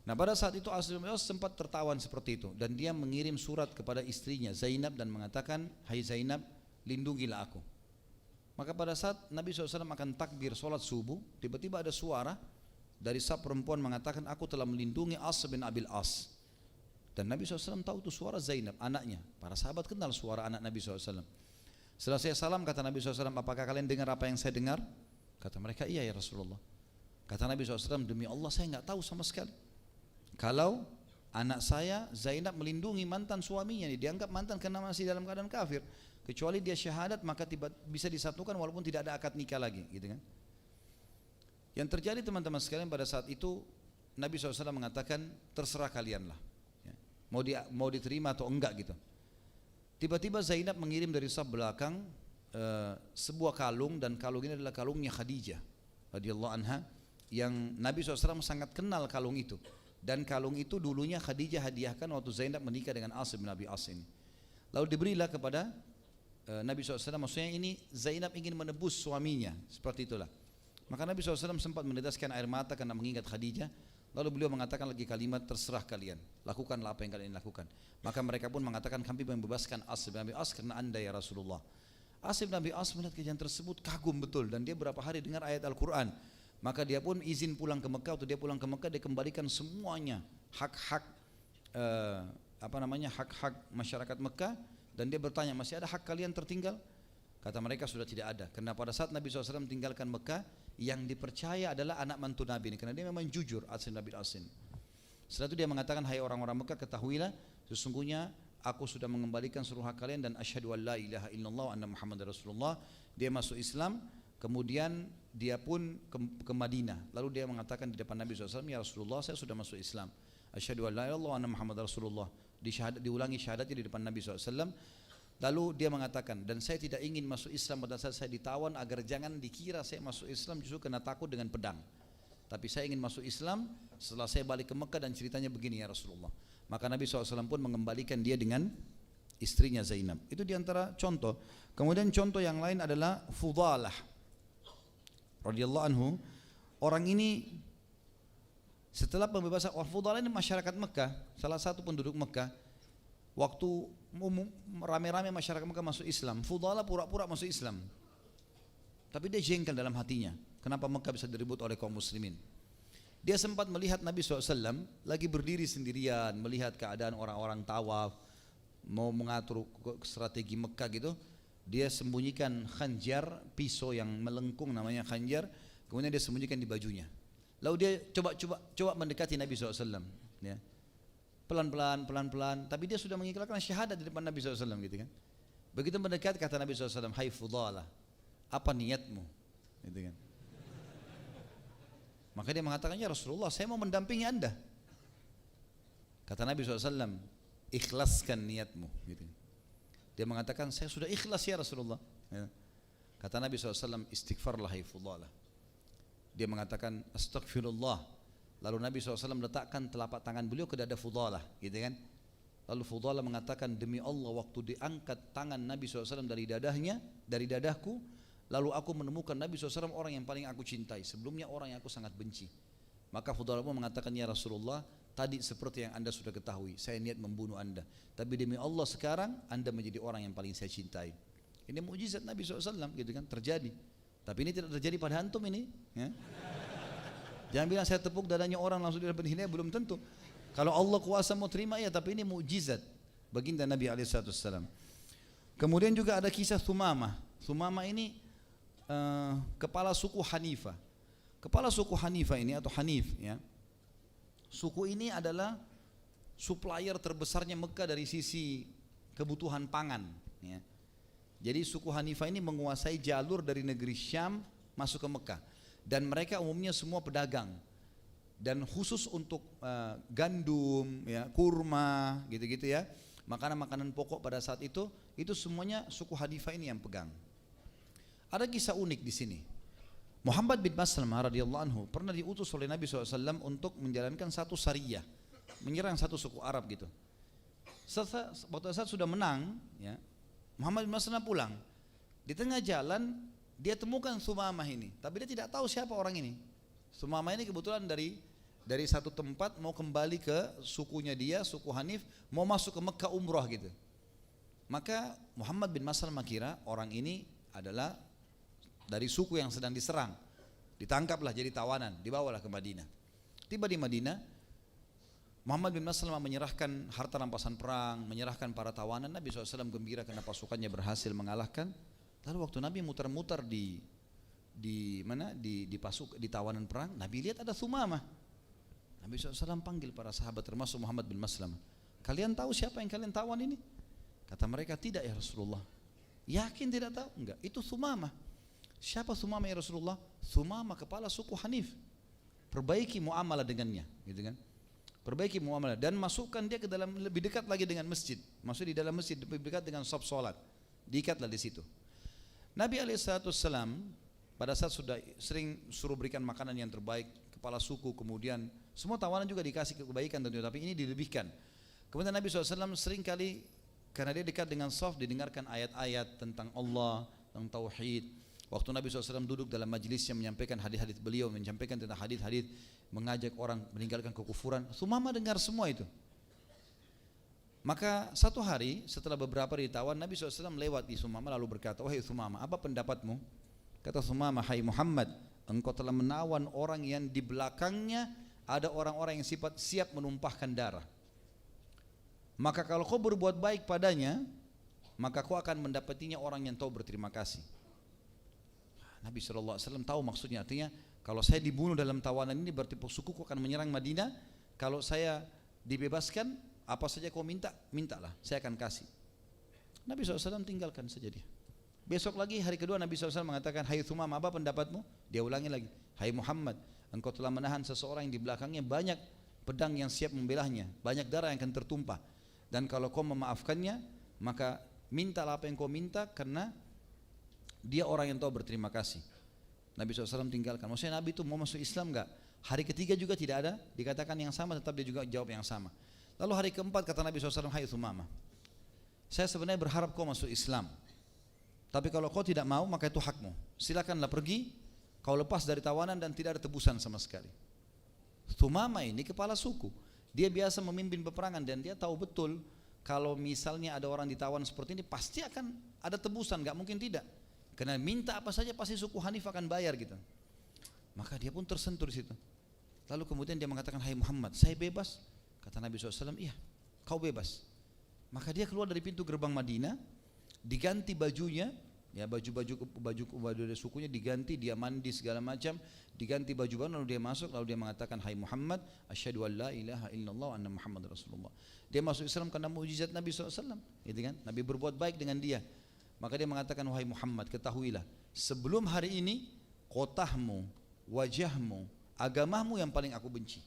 [SPEAKER 1] Nah pada saat itu As bin As sempat tertawan seperti itu dan dia mengirim surat kepada istrinya Zainab dan mengatakan, hai Zainab, lindungilah aku. Maka pada saat Nabi SAW akan takbir sholat subuh, tiba-tiba ada suara dari sab perempuan mengatakan, aku telah melindungi As bin Abil As. Dan Nabi SAW tahu itu suara Zainab, anaknya. Para sahabat kenal suara anak Nabi SAW. Setelah saya salam, kata Nabi SAW, apakah kalian dengar apa yang saya dengar? Kata mereka, iya ya Rasulullah. Kata Nabi SAW, demi Allah saya enggak tahu sama sekali kalau anak saya Zainab melindungi mantan suaminya, dianggap mantan karena masih dalam keadaan kafir. Kecuali dia syahadat maka bisa disatukan walaupun tidak ada akad nikah lagi, gitu kan. Yang terjadi teman-teman sekalian pada saat itu Nabi SAW mengatakan, terserah kalianlah, ya, mau diterima atau enggak gitu. Tiba-tiba Zainab mengirim dari saf belakang sebuah kalung, dan kalung ini adalah kalungnya Khadijah radhiyallahu anha, yang Nabi SAW sangat kenal kalung itu. Dan kalung itu dulunya Khadijah hadiahkan waktu Zainab menikah dengan As bin Abi As ini. Lalu diberilah kepada Nabi SAW, maksudnya ini Zainab ingin menebus suaminya, seperti itulah. Maka Nabi SAW sempat meneteskan air mata karena mengingat Khadijah. Lalu beliau mengatakan lagi kalimat, terserah kalian, lakukanlah apa yang kalian lakukan. Maka mereka pun mengatakan, kami membebaskan As bin Abi As karena anda ya Rasulullah. As bin Abi As melihat kejadian tersebut kagum betul, dan dia berapa hari dengar ayat Al-Quran. Maka dia pun izin pulang ke Mekah. Waktu dia pulang ke Mekah, dia kembalikan semuanya hak-hak hak-hak masyarakat Mekah, dan dia bertanya, masih ada hak kalian tertinggal? Kata mereka sudah tidak ada, karena pada saat Nabi SAW meninggalkan Mekah, yang dipercaya adalah anak mantu Nabi ini, karena dia memang jujur, As bin Abi As. Setelah itu dia mengatakan, hai orang-orang Mekah, ketahuilah sesungguhnya aku sudah mengembalikan seluruh hak kalian, dan asyhadu an la ilaha illallah wa anna Muhammadar Rasulullah. Dia masuk Islam. Kemudian dia pun ke Madinah. Lalu dia mengatakan di depan Nabi SAW, ya Rasulullah, saya sudah masuk Islam. Asyhadu an la ilaha illallah wa anna Muhammadar Rasulullah. Diulangi syahadatnya di depan Nabi SAW. Lalu dia mengatakan, dan saya tidak ingin masuk Islam pada saat saya ditawan, agar jangan dikira saya masuk Islam justru kena takut dengan pedang. tapi saya ingin masuk Islam setelah saya balik ke Mekah dan ceritanya begini ya Rasulullah. Maka Nabi SAW pun mengembalikan dia dengan istrinya Zainab. Itu diantara contoh. Kemudian contoh yang lain adalah Fudalah radhiyallahu anhu. Orang ini setelah pembebasan, Fudalah ini masyarakat Mekah, salah satu penduduk Mekah. Waktu rame-rame masyarakat Mekah masuk Islam, Fudalah pura-pura masuk Islam. Tapi dia jengkel dalam hatinya, kenapa Mekah bisa direbut oleh kaum muslimin. Dia sempat melihat Nabi SAW lagi berdiri sendirian, melihat keadaan orang-orang tawaf, mau mengatur strategi Mekah gitu. Dia sembunyikan khanjar, pisau yang melengkung namanya khanjar, kemudian dia sembunyikan di bajunya. Lalu dia coba mendekati Nabi SAW, ya. Pelan-pelan, tapi dia sudah mengikrarkan syahadat di depan Nabi SAW gitu kan. Begitu mendekat kata Nabi SAW, hai Fudalah, apa niatmu? Gitu kan. Maka dia mengatakan, ya Rasulullah, saya mau mendampingi anda. Kata Nabi SAW, ikhlaskan niatmu. Gitu. Dia mengatakan, saya sudah ikhlas ya Rasulullah. Ya. Kata Nabi SAW, istighfarlah hai Fudalah. Dia mengatakan, astagfirullah. Lalu Nabi SAW letakkan telapak tangan beliau ke dada Fudalah, gitu kan? Lalu Fudalah mengatakan, demi Allah waktu diangkat tangan Nabi SAW dari dadahku, lalu aku menemukan Nabi SAW orang yang paling aku cintai. Sebelumnya orang yang aku sangat benci. Maka Fudalah pun mengatakan, ya Rasulullah, tadi seperti yang anda sudah ketahui, saya niat membunuh anda. Tapi demi Allah sekarang anda menjadi orang yang paling saya cintai. Ini mukjizat Nabi SAW, gitu kan? Terjadi. Tapi ini tidak terjadi pada antum ini, ya. Jangan bilang saya tepuk dadanya orang langsung dia dapat hidayah, belum tentu. Kalau Allah kuasa mau terima ya, tapi ini mukjizat baginda Nabi SAW. Kemudian juga ada kisah Thumamah. Thumamah ini kepala suku Hanifah. Kepala suku Hanifah ini atau Hanif, ya. Suku ini adalah supplier terbesarnya Mekah dari sisi kebutuhan pangan, ya. Jadi suku Hanifah ini menguasai jalur dari negeri Syam masuk ke Mekah. Dan mereka umumnya semua pedagang, dan khusus untuk gandum, ya, kurma, gitu-gitu ya, makanan-makanan pokok pada saat itu semuanya suku Hanifah ini yang pegang. Ada kisah unik di sini. Muhammad bin Maslamah radhiyallahu anhu pernah diutus oleh Nabi SAW untuk menjalankan satu sariyah, menyerang satu suku Arab gitu. Waktu saat sudah menang, ya, Muhammad bin Maslamah pulang. Di tengah jalan dia temukan Thumamah ini, tapi dia tidak tahu siapa orang ini. Thumamah ini kebetulan dari satu tempat mau kembali ke sukunya dia, suku Hanif, mau masuk ke Mekah umrah gitu. Maka Muhammad bin Maslamah kira orang ini adalah dari suku yang sedang diserang. Ditangkaplah jadi tawanan, dibawalah ke Madinah. Tiba di Madinah, Muhammad bin Maslamah menyerahkan harta rampasan perang, menyerahkan para tawanan. Nabi SAW gembira karena pasukannya berhasil mengalahkan. Lalu waktu Nabi muter-muter di tawanan perang, Nabi lihat ada Thumamah. Nabi SAW panggil para sahabat termasuk Muhammad bin Maslamah. Kalian tahu siapa yang kalian tawan ini? Kata mereka, tidak ya Rasulullah. Yakin tidak tahu? Enggak, itu Thumamah. Siapa Thumamah ya Rasulullah? Thumamah kepala suku Hanif. Perbaiki muamalah dengannya, gitu kan? Perbaiki muamalah dan masukkan dia ke dalam, lebih dekat lagi dengan masjid. Masuk di dalam masjid, lebih dekat dengan shaf salat. Diikatlah di situ. Nabi SAW pada saat sudah sering suruh berikan makanan yang terbaik, kepala suku, kemudian semua tawanan juga dikasih kebaikan tentunya, tapi ini dilebihkan. Kemudian Nabi SAW sering kali, karena dia dekat dengan shaf, didengarkan ayat-ayat tentang Allah, tentang Tauhid. Waktu Nabi SAW duduk dalam majlisnya menyampaikan hadis-hadis beliau, menyampaikan tentang hadis-hadis, mengajak orang meninggalkan kekufuran, Thumamah dengar semua itu. Maka satu hari setelah beberapa ditawan, Nabi SAW lewat di Thumamah lalu berkata, wahai Thumamah, apa pendapatmu? Kata Thumamah, hai Muhammad, engkau telah menawan orang yang di belakangnya ada orang-orang yang siap menumpahkan darah. Maka kalau kau berbuat baik padanya, maka kau akan mendapatinya orang yang tahu berterima kasih. Nabi SAW tahu maksudnya, artinya kalau saya dibunuh dalam tawanan ini berarti sukuku akan menyerang Madinah. Kalau saya dibebaskan, apa saja kau minta, mintalah, saya akan kasih. Nabi SAW tinggalkan saja dia. Besok lagi hari kedua Nabi SAW mengatakan, hai Thumamah, apa pendapatmu? Dia ulangi lagi, hai Muhammad, engkau telah menahan seseorang yang di belakangnya banyak pedang yang siap membelahnya, banyak darah yang akan tertumpah. Dan kalau kau memaafkannya, maka mintalah apa yang kau minta, karena dia orang yang tahu berterima kasih. Nabi SAW tinggalkan. Maksudnya Nabi itu mau masuk Islam enggak? Hari ketiga juga tidak ada dikatakan yang sama, tetap dia juga jawab yang sama. Lalu hari keempat kata Nabi SAW, hai Thumamah, saya sebenarnya berharap kau masuk Islam, tapi kalau kau tidak mau maka itu hakmu. Silakanlah pergi, kau lepas dari tawanan dan tidak ada tebusan sama sekali. Thumamah ini kepala suku, dia biasa memimpin peperangan dan dia tahu betul kalau misalnya ada orang ditawan seperti ini pasti akan ada tebusan, gak mungkin tidak. Karena minta apa saja pasti suku Hanif akan bayar gitu. Maka dia pun tersentuh di situ. Lalu kemudian dia mengatakan, hai Muhammad, saya bebas. Kata Nabi SAW, iya, kau bebas. Maka dia keluar dari pintu gerbang Madinah, diganti bajunya, ya baju dari sukunya diganti, dia mandi segala macam, diganti baju baru, lalu dia masuk, lalu dia mengatakan, hai Muhammad, asyhadu an la ilaha illallah wa anna Muhammad Rasulullah. Dia masuk Islam karena mukjizat Nabi SAW, gitu kan? Nabi berbuat baik dengan dia. Maka dia mengatakan, wahai Muhammad, ketahuilah, sebelum hari ini kotahmu, wajahmu, agamamu yang paling aku benci.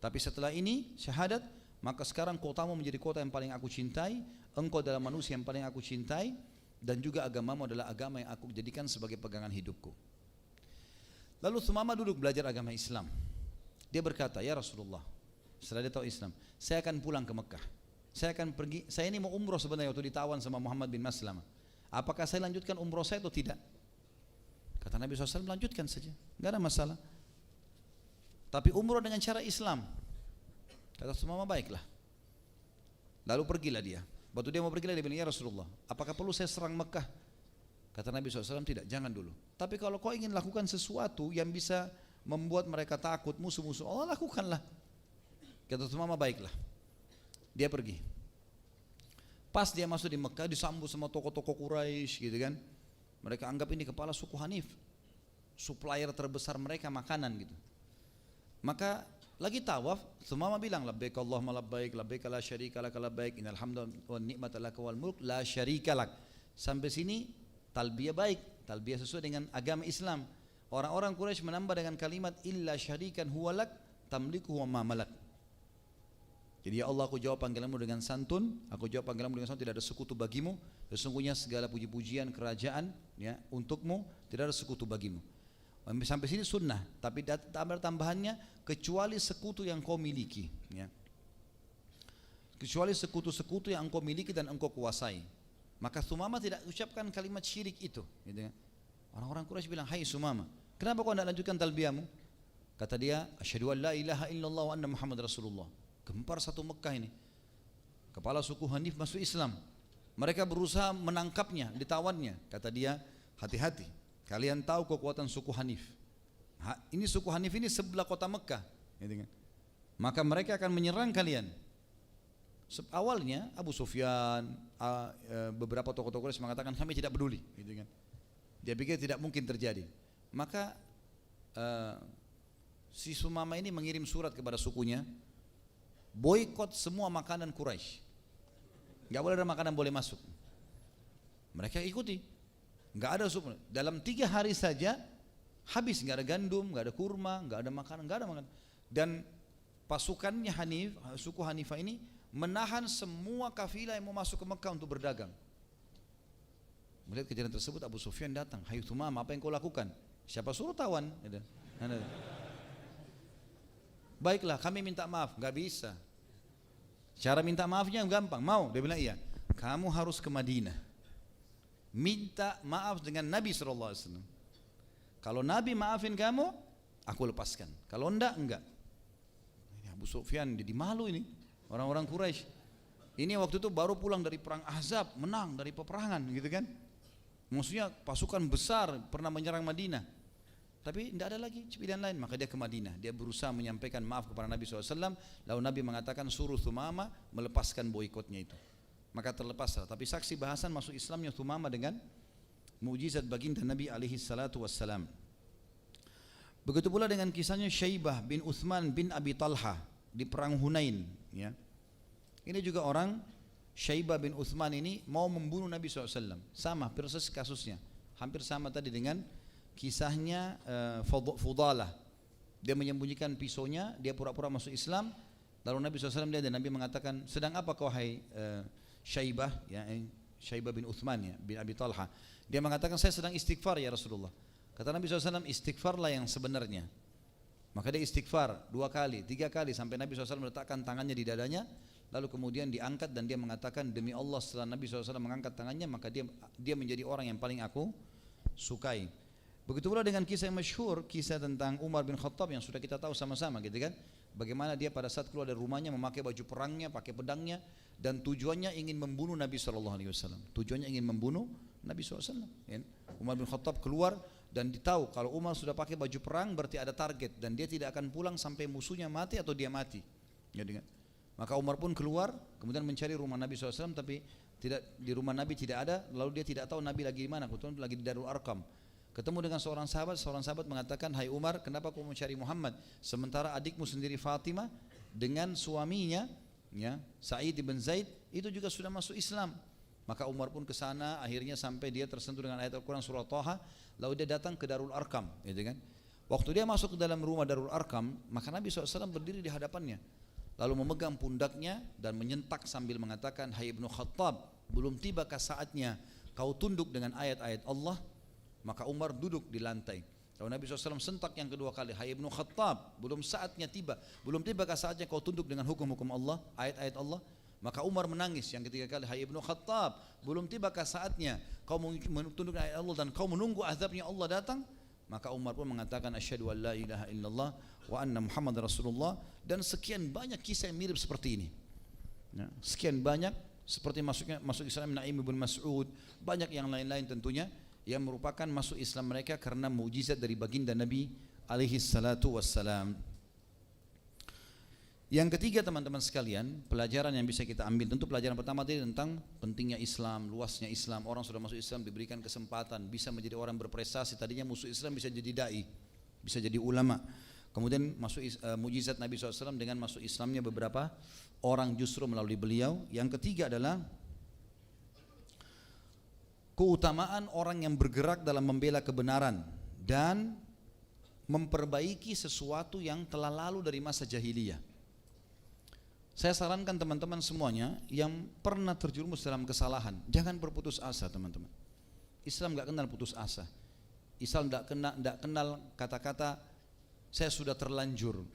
[SPEAKER 1] Tapi setelah ini syahadat, maka sekarang kotamu menjadi kota yang paling aku cintai, engkau adalah manusia yang paling aku cintai, dan juga agamamu adalah agama yang aku jadikan sebagai pegangan hidupku. Lalu Thumamah duduk belajar agama Islam. Dia berkata, ya Rasulullah, setelah dia tahu Islam, saya akan pulang ke Mekah. Saya akan pergi, saya ini mau umroh sebenarnya waktu ditawan sama Muhammad bin Maslamah. Apakah saya lanjutkan umroh saya atau tidak? Kata Nabi SAW, lanjutkan saja, enggak ada masalah. Tapi umroh dengan cara Islam. Kata Thumamah, baiklah. Lalu pergilah dia. Waktu dia mau pergi, dia bilang, ya Rasulullah, apakah perlu saya serang Mekah? Kata Nabi SAW, tidak, jangan dulu. Tapi kalau kau ingin lakukan sesuatu yang bisa membuat mereka takut, musuh-musuh Allah, lakukanlah. Kata Thumamah, baiklah. Dia pergi. Pas dia masuk di Mekah, disambut sama tokoh-tokoh Quraisy, gitu kan. Mereka anggap ini kepala suku Hanif, supplier terbesar mereka makanan gitu. Maka lagi tawaf, Thumamah bilang, labbaik Allahumma labbaik, labbaik la syarika lak labbaik, innal hamda wan ni'mata lak wal mulk la syarika lak. Sampai sini talbiyah baik, talbiyah sesuai dengan agama Islam. Orang-orang Quraisy menambah dengan kalimat illa syarikan huwalak tamliku wa ma malak. Jadi ya Allah, aku jawab panggilanmu dengan santun, aku jawab panggilanmu dengan santun, tidak ada sekutu bagimu. Sesungguhnya segala puji-pujian kerajaan ya untukmu, tidak ada sekutu bagimu. Sampai sini sunnah, tapi tambahannya kecuali sekutu yang kau miliki, ya. Kecuali sekutu-sekutu yang engkau miliki dan engkau kuasai. Maka Thumamah tidak ucapkan kalimat syirik itu, gitu kan. Orang-orang Quraisy bilang, hai Thumamah, kenapa kau tidak lanjutkan talbiyahmu? Kata dia, asyhadu an la ilaha illallah wa anna Muhammad Rasulullah. Gempar satu Mekah ini. Kepala suku Hanif masuk Islam. Mereka berusaha menangkapnya, ditawannya. Kata dia, hati-hati, kalian tahu kekuatan suku Hanif. Ini suku Hanif ini sebelah kota Mekah, gitu kan? Maka mereka akan menyerang kalian. Awalnya Abu Sufyan, beberapa tokoh-tokoh Quraisy mengatakan kami tidak peduli, gitu kan? Dia pikir tidak mungkin terjadi. Maka si Thumamah ini mengirim surat kepada sukunya, boikot semua makanan Quraisy. Enggak boleh ada makanan boleh masuk. Mereka ikuti. Enggak ada sup. Dalam 3 hari saja habis, enggak ada gandum, enggak ada kurma, enggak ada makanan, enggak ada makanan. Dan pasukannya Hanif, suku Hanifah ini menahan semua kafilah yang mau masuk ke Mekah untuk berdagang. Melihat kejadian tersebut, Abu Sufyan datang, hai Thumamah, apa yang kau lakukan? Siapa suruh tawan? Baiklah, kami minta maaf. Enggak bisa. Cara minta maafnya gampang. Mau? Dia bilang iya. Kamu harus ke Madinah, minta maaf dengan Nabi SAW. Kalau Nabi maafin kamu, aku lepaskan. Kalau enggak. Ini Abu Sufyan jadi malu ini. Orang-orang Quraisy. Ini waktu itu baru pulang dari perang Ahzab, menang dari peperangan, gitu kan? Maksudnya pasukan besar pernah menyerang Madinah. Tapi tidak ada lagi pilihan lain, maka dia ke Madinah. Dia berusaha menyampaikan maaf kepada Nabi SAW. Lalu Nabi mengatakan suruh Thumamah melepaskan boikotnya itu. Maka terlepaslah. Tapi saksi bahasan masuk Islamnya Thumamah dengan mukjizat baginda Nabi SAW. Begitu pula dengan kisahnya Syaibah bin Uthman bin Abi Talha di perang Hunain. Ya. Ini juga orang Syaibah bin Uthman ini mau membunuh Nabi SAW. Sama persis kasusnya, hampir sama tadi dengan kisahnya Fudalah. Dia menyembunyikan pisaunya, dia pura-pura masuk Islam. Lalu Nabi SAW dia dan Nabi mengatakan, sedang apa kau hai Syaibah, ya, Syaibah bin Uthman ya, bin Abi Talha. Dia mengatakan, saya sedang istighfar ya Rasulullah. Kata Nabi SAW, istighfarlah yang sebenarnya. Maka dia istighfar 2 kali, 3 kali sampai Nabi SAW meletakkan tangannya di dadanya, lalu kemudian diangkat dan dia mengatakan, demi Allah setelah Nabi SAW mengangkat tangannya maka dia menjadi orang yang paling aku sukai. Begitu pula dengan kisah yang masyhur, kisah tentang Umar bin Khattab yang sudah kita tahu sama-sama gitu kan. Bagaimana dia pada saat keluar dari rumahnya memakai baju perangnya, pakai pedangnya, dan tujuannya ingin membunuh Nabi SAW. Tujuannya ingin membunuh Nabi SAW. Umar bin Khattab keluar dan ditahu kalau Umar sudah pakai baju perang berarti ada target dan dia tidak akan pulang sampai musuhnya mati atau dia mati. Maka Umar pun keluar kemudian mencari rumah Nabi SAW, tapi tidak, di rumah Nabi tidak ada. Lalu dia tidak tahu Nabi lagi di mana, kebetulan lagi di Darul Arqam. Ketemu dengan seorang sahabat mengatakan, hai Umar, kenapa kau mencari Muhammad sementara adikmu sendiri Fatimah dengan suaminya ya, Sa'id bin Zaid itu juga sudah masuk Islam. Maka Umar pun ke sana, akhirnya sampai dia tersentuh dengan ayat Al-Quran surah Thaha, lalu dia datang ke Darul Arqam, gitu kan. Waktu dia masuk ke dalam rumah Darul Arqam, maka Nabi SAW berdiri di hadapannya, lalu memegang pundaknya dan menyentak sambil mengatakan, hai Ibnu Khattab, belum tibakah saatnya kau tunduk dengan ayat-ayat Allah? Maka Umar duduk di lantai. Lalu Nabi SAW sentak yang kedua kali, hai Ibnu Khattab, belum tibakah saatnya kau tunduk dengan hukum-hukum Allah, ayat-ayat Allah? Maka Umar menangis yang ketiga kali, hai Ibnu Khattab, belum tibakah saatnya kau tunduk dengan ayat Allah dan kau menunggu azabnya Allah datang? Maka Umar pun mengatakan, asyhadu an la ilaha illallah wa anna Muhammad Rasulullah. Dan sekian banyak kisah yang mirip seperti ini ya, sekian banyak, seperti masuk Islam Naim bin Mas'ud, banyak yang lain-lain tentunya yang merupakan masuk Islam mereka karena mukjizat dari baginda Nabi alaihi salatu wassalam. Yang ketiga teman-teman sekalian, pelajaran yang bisa kita ambil, tentu pelajaran pertama tadi tentang pentingnya Islam, luasnya Islam. Orang sudah masuk Islam diberikan kesempatan bisa menjadi orang berprestasi. Tadinya musuh Islam bisa jadi dai, bisa jadi ulama. Kemudian masuk mukjizat Nabi SAW dengan masuk Islamnya beberapa orang justru melalui beliau. Yang ketiga adalah keutamaan orang yang bergerak dalam membela kebenaran dan memperbaiki sesuatu yang telah lalu dari masa jahiliyah. Saya sarankan teman-teman semuanya yang pernah terjerumus dalam kesalahan, jangan berputus asa teman-teman. Islam gak kenal putus asa. Islam gak kenal kata-kata saya sudah terlanjur.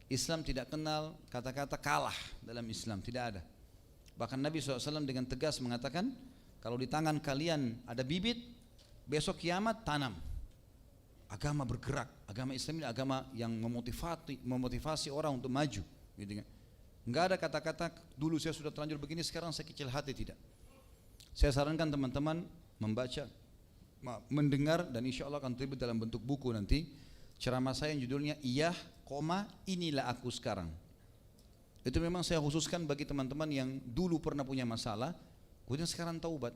[SPEAKER 1] Islam tidak kenal kata-kata kalah dalam Islam, tidak ada. Bahkan Nabi SAW dengan tegas mengatakan, kalau di tangan kalian ada bibit, besok kiamat tanam. Agama bergerak, agama Islam ini agama yang memotivasi orang untuk maju, gitu kan. Enggak ada kata-kata dulu saya sudah terlanjur begini, sekarang saya kecil hati, tidak. Saya sarankan teman-teman membaca, mendengar, dan insya Allah akan terlibat dalam bentuk buku nanti ceramah saya yang judulnya Iyah, inilah aku sekarang. Itu memang saya khususkan bagi teman-teman yang dulu pernah punya masalah, kemudian sekarang taubat.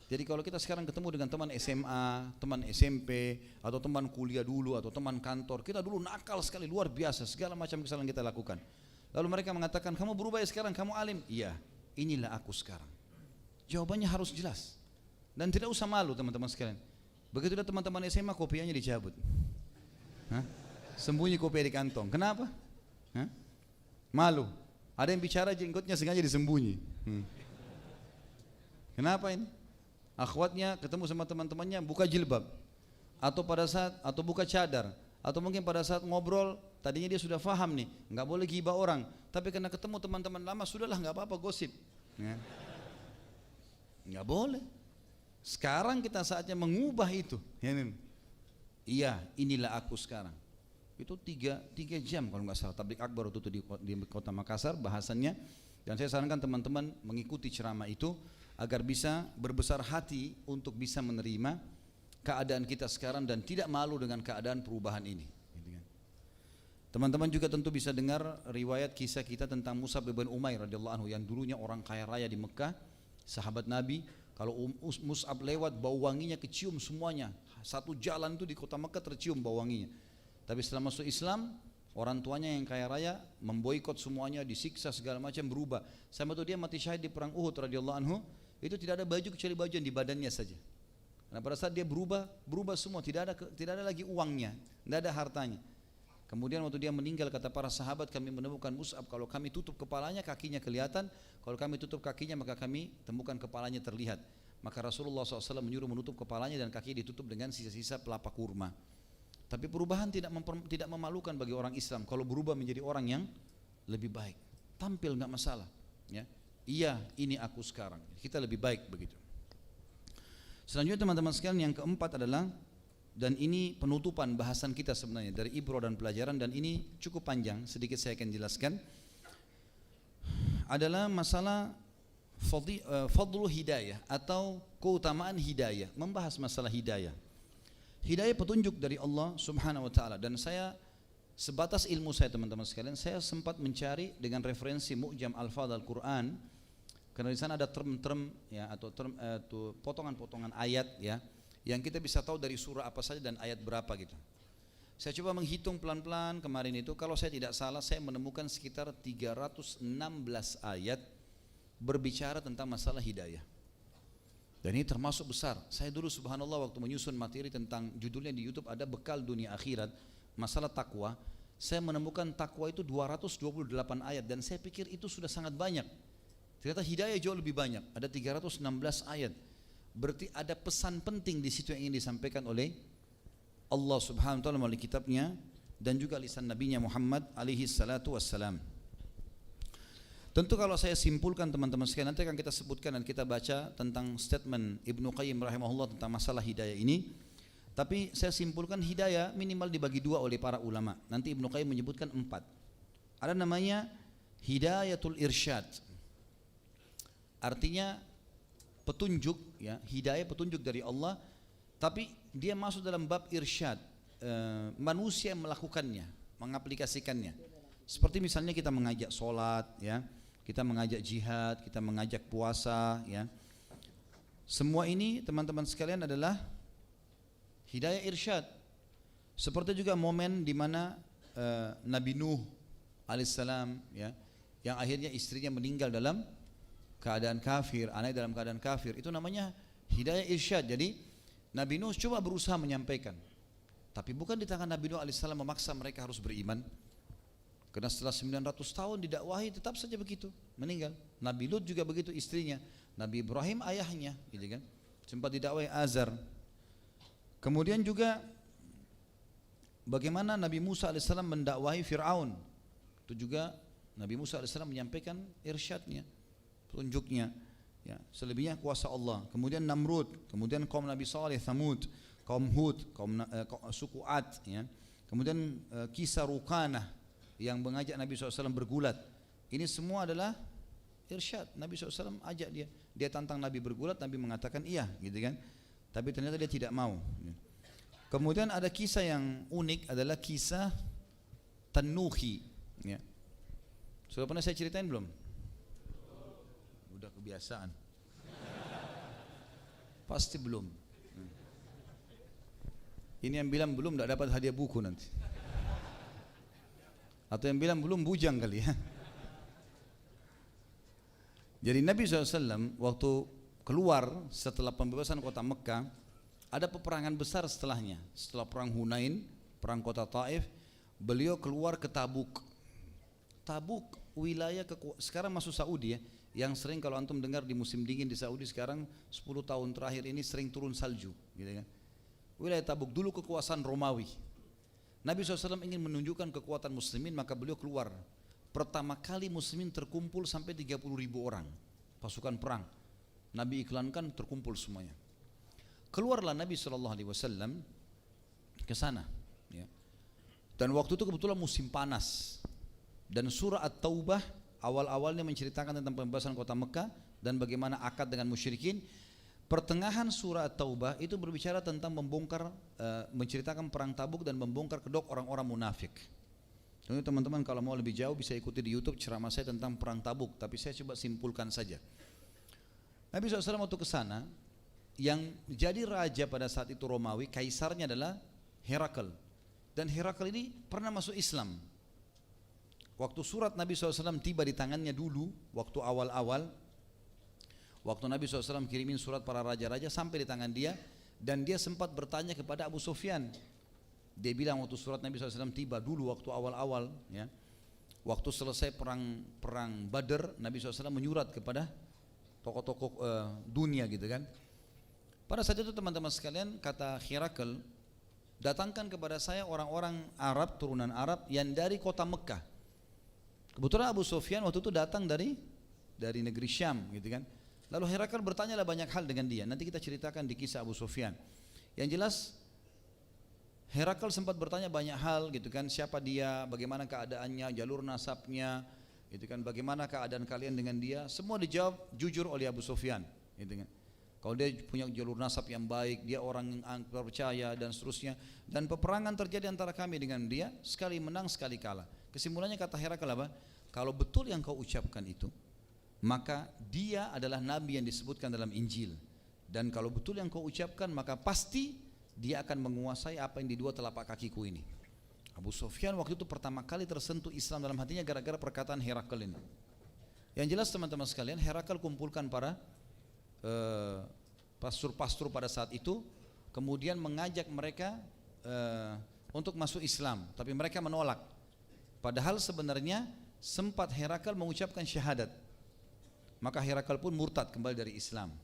[SPEAKER 1] Jadi kalau kita sekarang ketemu dengan teman SMA, teman SMP, atau teman kuliah dulu, atau teman kantor, kita dulu nakal sekali, luar biasa, segala macam kesalahan kita lakukan. Lalu mereka mengatakan, kamu berubah ya sekarang, kamu alim. Iya, inilah aku sekarang. Jawabannya harus jelas dan tidak usah malu teman-teman sekalian. Begitu teman-teman SMA kopiahnya dicabut, sembunyi kopiah di kantong. Kenapa? Malu. Ada yang bicara jenggotnya sengaja disembunyi. Kenapa ini? Akhwatnya ketemu sama teman-temannya buka jilbab, atau buka cadar, atau mungkin pada saat ngobrol tadinya dia sudah faham nih, nggak boleh gibah orang, tapi karena ketemu teman-teman lama sudahlah nggak apa-apa gosip, nggak boleh. Sekarang kita saatnya mengubah itu. Iya, inilah aku sekarang. Itu 3 jam kalau nggak salah tablik akbar waktu itu di kota Makassar bahasannya, dan saya sarankan teman-teman mengikuti ceramah itu agar bisa berbesar hati untuk bisa menerima keadaan kita sekarang dan tidak malu dengan keadaan perubahan ini. Teman-teman juga tentu bisa dengar riwayat kisah kita tentang Mus'ab bin Umair radhiyallahu anhu yang dulunya orang kaya raya di Mekah, sahabat Nabi. Kalau Mus'ab lewat bau wanginya kecium semuanya, satu jalan itu di kota Mekah tercium bau wanginya. Tapi setelah masuk Islam, orang tuanya yang kaya raya memboikot semuanya, disiksa segala macam, berubah. Sama itu dia mati syahid di perang Uhud radhiyallahu anhu, itu tidak ada baju kecuali baju yang di badannya saja. Nah pada saat dia berubah semua, tidak ada lagi uangnya, tidak ada hartanya. Kemudian waktu dia meninggal kata para sahabat, kami menemukan Mus'ab, kalau kami tutup kepalanya kakinya kelihatan, kalau kami tutup kakinya maka kami temukan kepalanya terlihat. maka Rasulullah SAW menyuruh menutup kepalanya dan kaki ditutup dengan sisa-sisa pelapa kurma. Tapi perubahan tidak memalukan bagi orang Islam kalau berubah menjadi orang yang lebih baik. Tampil nggak masalah. Ya. Iya, ini aku sekarang. Kita lebih baik begitu. Selanjutnya teman-teman sekalian, yang keempat adalah, dan ini penutupan bahasan kita sebenarnya dari ibro dan pelajaran, dan ini cukup panjang, sedikit saya akan jelaskan, adalah masalah fadlu hidayah atau keutamaan hidayah, membahas masalah hidayah. Hidayah petunjuk dari Allah Subhanahu wa taala, dan saya sebatas ilmu saya teman-teman sekalian, saya sempat mencari dengan referensi Mu'jam Alfaz Al-Quran, karena di sana ada term-term ya, atau potongan-potongan ayat ya, yang kita bisa tahu dari surah apa saja dan ayat berapa gitu. Saya coba menghitung pelan-pelan kemarin itu, kalau saya tidak salah saya menemukan sekitar 316 ayat berbicara tentang masalah hidayah. Dan ini termasuk besar. Saya dulu subhanallah waktu menyusun materi tentang judulnya di YouTube ada bekal dunia akhirat, masalah takwa. Saya menemukan takwa itu 228 ayat dan saya pikir itu sudah sangat banyak. Ternyata hidayah jauh lebih banyak, ada 316 ayat. Berarti ada pesan penting di situ yang ingin disampaikan oleh Allah Subhanahu wa taala melalui kitabnya dan juga lisan nabinya Muhammad alaihi salatu wassalam. Tentu kalau saya simpulkan teman-teman sekalian, nanti akan kita sebutkan dan kita baca tentang statement Ibnu Qayyim rahimahullah tentang masalah hidayah ini. Tapi saya simpulkan hidayah minimal dibagi dua oleh para ulama. Nanti Ibnu Qayyim menyebutkan 4. Ada namanya hidayatul irsyad. Artinya petunjuk ya, hidayah petunjuk dari Allah, tapi dia masuk dalam bab irsyad, manusia yang melakukannya, mengaplikasikannya. Seperti misalnya kita mengajak sholat ya, kita mengajak jihad, kita mengajak puasa ya. Semua ini teman-teman sekalian adalah hidayah irsyad. Seperti juga momen di mana Nabi Nuh alaihissalam ya, yang akhirnya istrinya meninggal dalam keadaan kafir, anaknya dalam keadaan kafir, itu namanya hidayah irsyad. Jadi Nabi Nuh coba berusaha menyampaikan, tapi bukan di tangan Nabi Nuh alaihissalam memaksa mereka harus beriman. Karena setelah 900 tahun didakwahi tetap saja begitu, meninggal. Nabi Lut juga begitu istrinya, Nabi Ibrahim ayahnya, gitu kan, sempat didakwahi Azar. Kemudian juga bagaimana Nabi Musa alaihissalam mendakwahi Fir'aun, itu juga Nabi Musa alaihissalam menyampaikan irsyadnya, tunjuknya ya, selebihnya kuasa Allah. Kemudian Namrud, kemudian kaum Nabi Saleh, Thamud, kaum Hud, suku Ad ya. Kemudian kisah Ruqanah yang mengajak Nabi SAW bergulat. Ini semua adalah irsyad. Nabi SAW ajak dia tantang Nabi bergulat, Nabi mengatakan iya gitu kan, tapi ternyata dia tidak mau ya. Kemudian ada kisah yang unik, adalah kisah Tanuhi ya. Sudah pernah saya ceritain belum? Udah kebiasaan. Pasti belum. Ini yang bilang belum tidak dapat hadiah buku nanti. Atau yang bilang belum bujang kali ya. Jadi Nabi SAW waktu keluar setelah pembebasan kota Mekah, ada peperangan besar setelahnya. Setelah perang Hunain, perang kota Taif, beliau keluar ke Tabuk. Tabuk wilayah sekarang masuk Saudi ya, yang sering kalau antum dengar di musim dingin di Saudi sekarang 10 tahun terakhir ini sering turun salju gitu kan. Wilayah Tabuk dulu kekuasaan Romawi. Nabi SAW ingin menunjukkan kekuatan muslimin, maka beliau keluar. Pertama kali muslimin terkumpul sampai 30.000 orang pasukan perang. Nabi iklankan terkumpul semuanya. Keluarlah Nabi SAW ke sana ya. Dan waktu itu kebetulan musim panas. Dan surah At-Taubah awal-awalnya menceritakan tentang pembebasan kota Mekah dan bagaimana akad dengan musyrikin. Pertengahan surah At-Taubah itu berbicara tentang membongkar, menceritakan perang Tabuk dan membongkar kedok orang-orang munafik. Jadi teman-teman kalau mau lebih jauh bisa ikuti di YouTube ceramah saya tentang perang Tabuk, tapi saya coba simpulkan saja. Nabi SAW waktu ke sana, yang jadi raja pada saat itu Romawi, kaisarnya adalah Herakl. Dan Herakl ini pernah masuk Islam. Waktu surat Nabi SAW tiba di tangannya dulu, waktu awal-awal, waktu Nabi SAW kirimin surat para raja-raja sampai di tangan dia, dan dia sempat bertanya kepada Abu Sufyan. Dia bilang waktu surat Nabi SAW tiba dulu waktu awal-awal, ya, waktu selesai perang Badr, Nabi SAW menyurat kepada tokoh-tokoh dunia gitu kan. Pada saat itu teman-teman sekalian, kata Herakl, datangkan kepada saya orang-orang Arab, turunan Arab yang dari kota Mekah. Kebetulan Abu Sufyan waktu itu datang dari negeri Syam, gitu kan. Lalu Herakl bertanyalah banyak hal dengan dia. Nanti kita ceritakan di kisah Abu Sufyan. Yang jelas Herakl sempat bertanya banyak hal, gitu kan. Siapa dia, bagaimana keadaannya, jalur nasabnya, gitu kan. Bagaimana keadaan kalian dengan dia? Semua dijawab jujur oleh Abu Sufyan, gitu kan. Kalau dia punya jalur nasab yang baik, dia orang yang terpercaya dan seterusnya. Dan peperangan terjadi antara kami dengan dia, sekali menang sekali kalah. Kesimpulannya kata Herakl apa? Kalau betul yang kau ucapkan itu, maka dia adalah nabi yang disebutkan dalam Injil. Dan kalau betul yang kau ucapkan, maka pasti dia akan menguasai apa yang di dua telapak kakiku ini. Abu Sufyan waktu itu pertama kali tersentuh Islam dalam hatinya gara-gara perkataan Herakl ini. Yang jelas teman-teman sekalian, Herakl kumpulkan para pastor-pastor pada saat itu, kemudian mengajak mereka untuk masuk Islam, tapi mereka menolak. Padahal sebenarnya sempat Herakl mengucapkan syahadat. Maka Herakl pun murtad kembali dari Islam.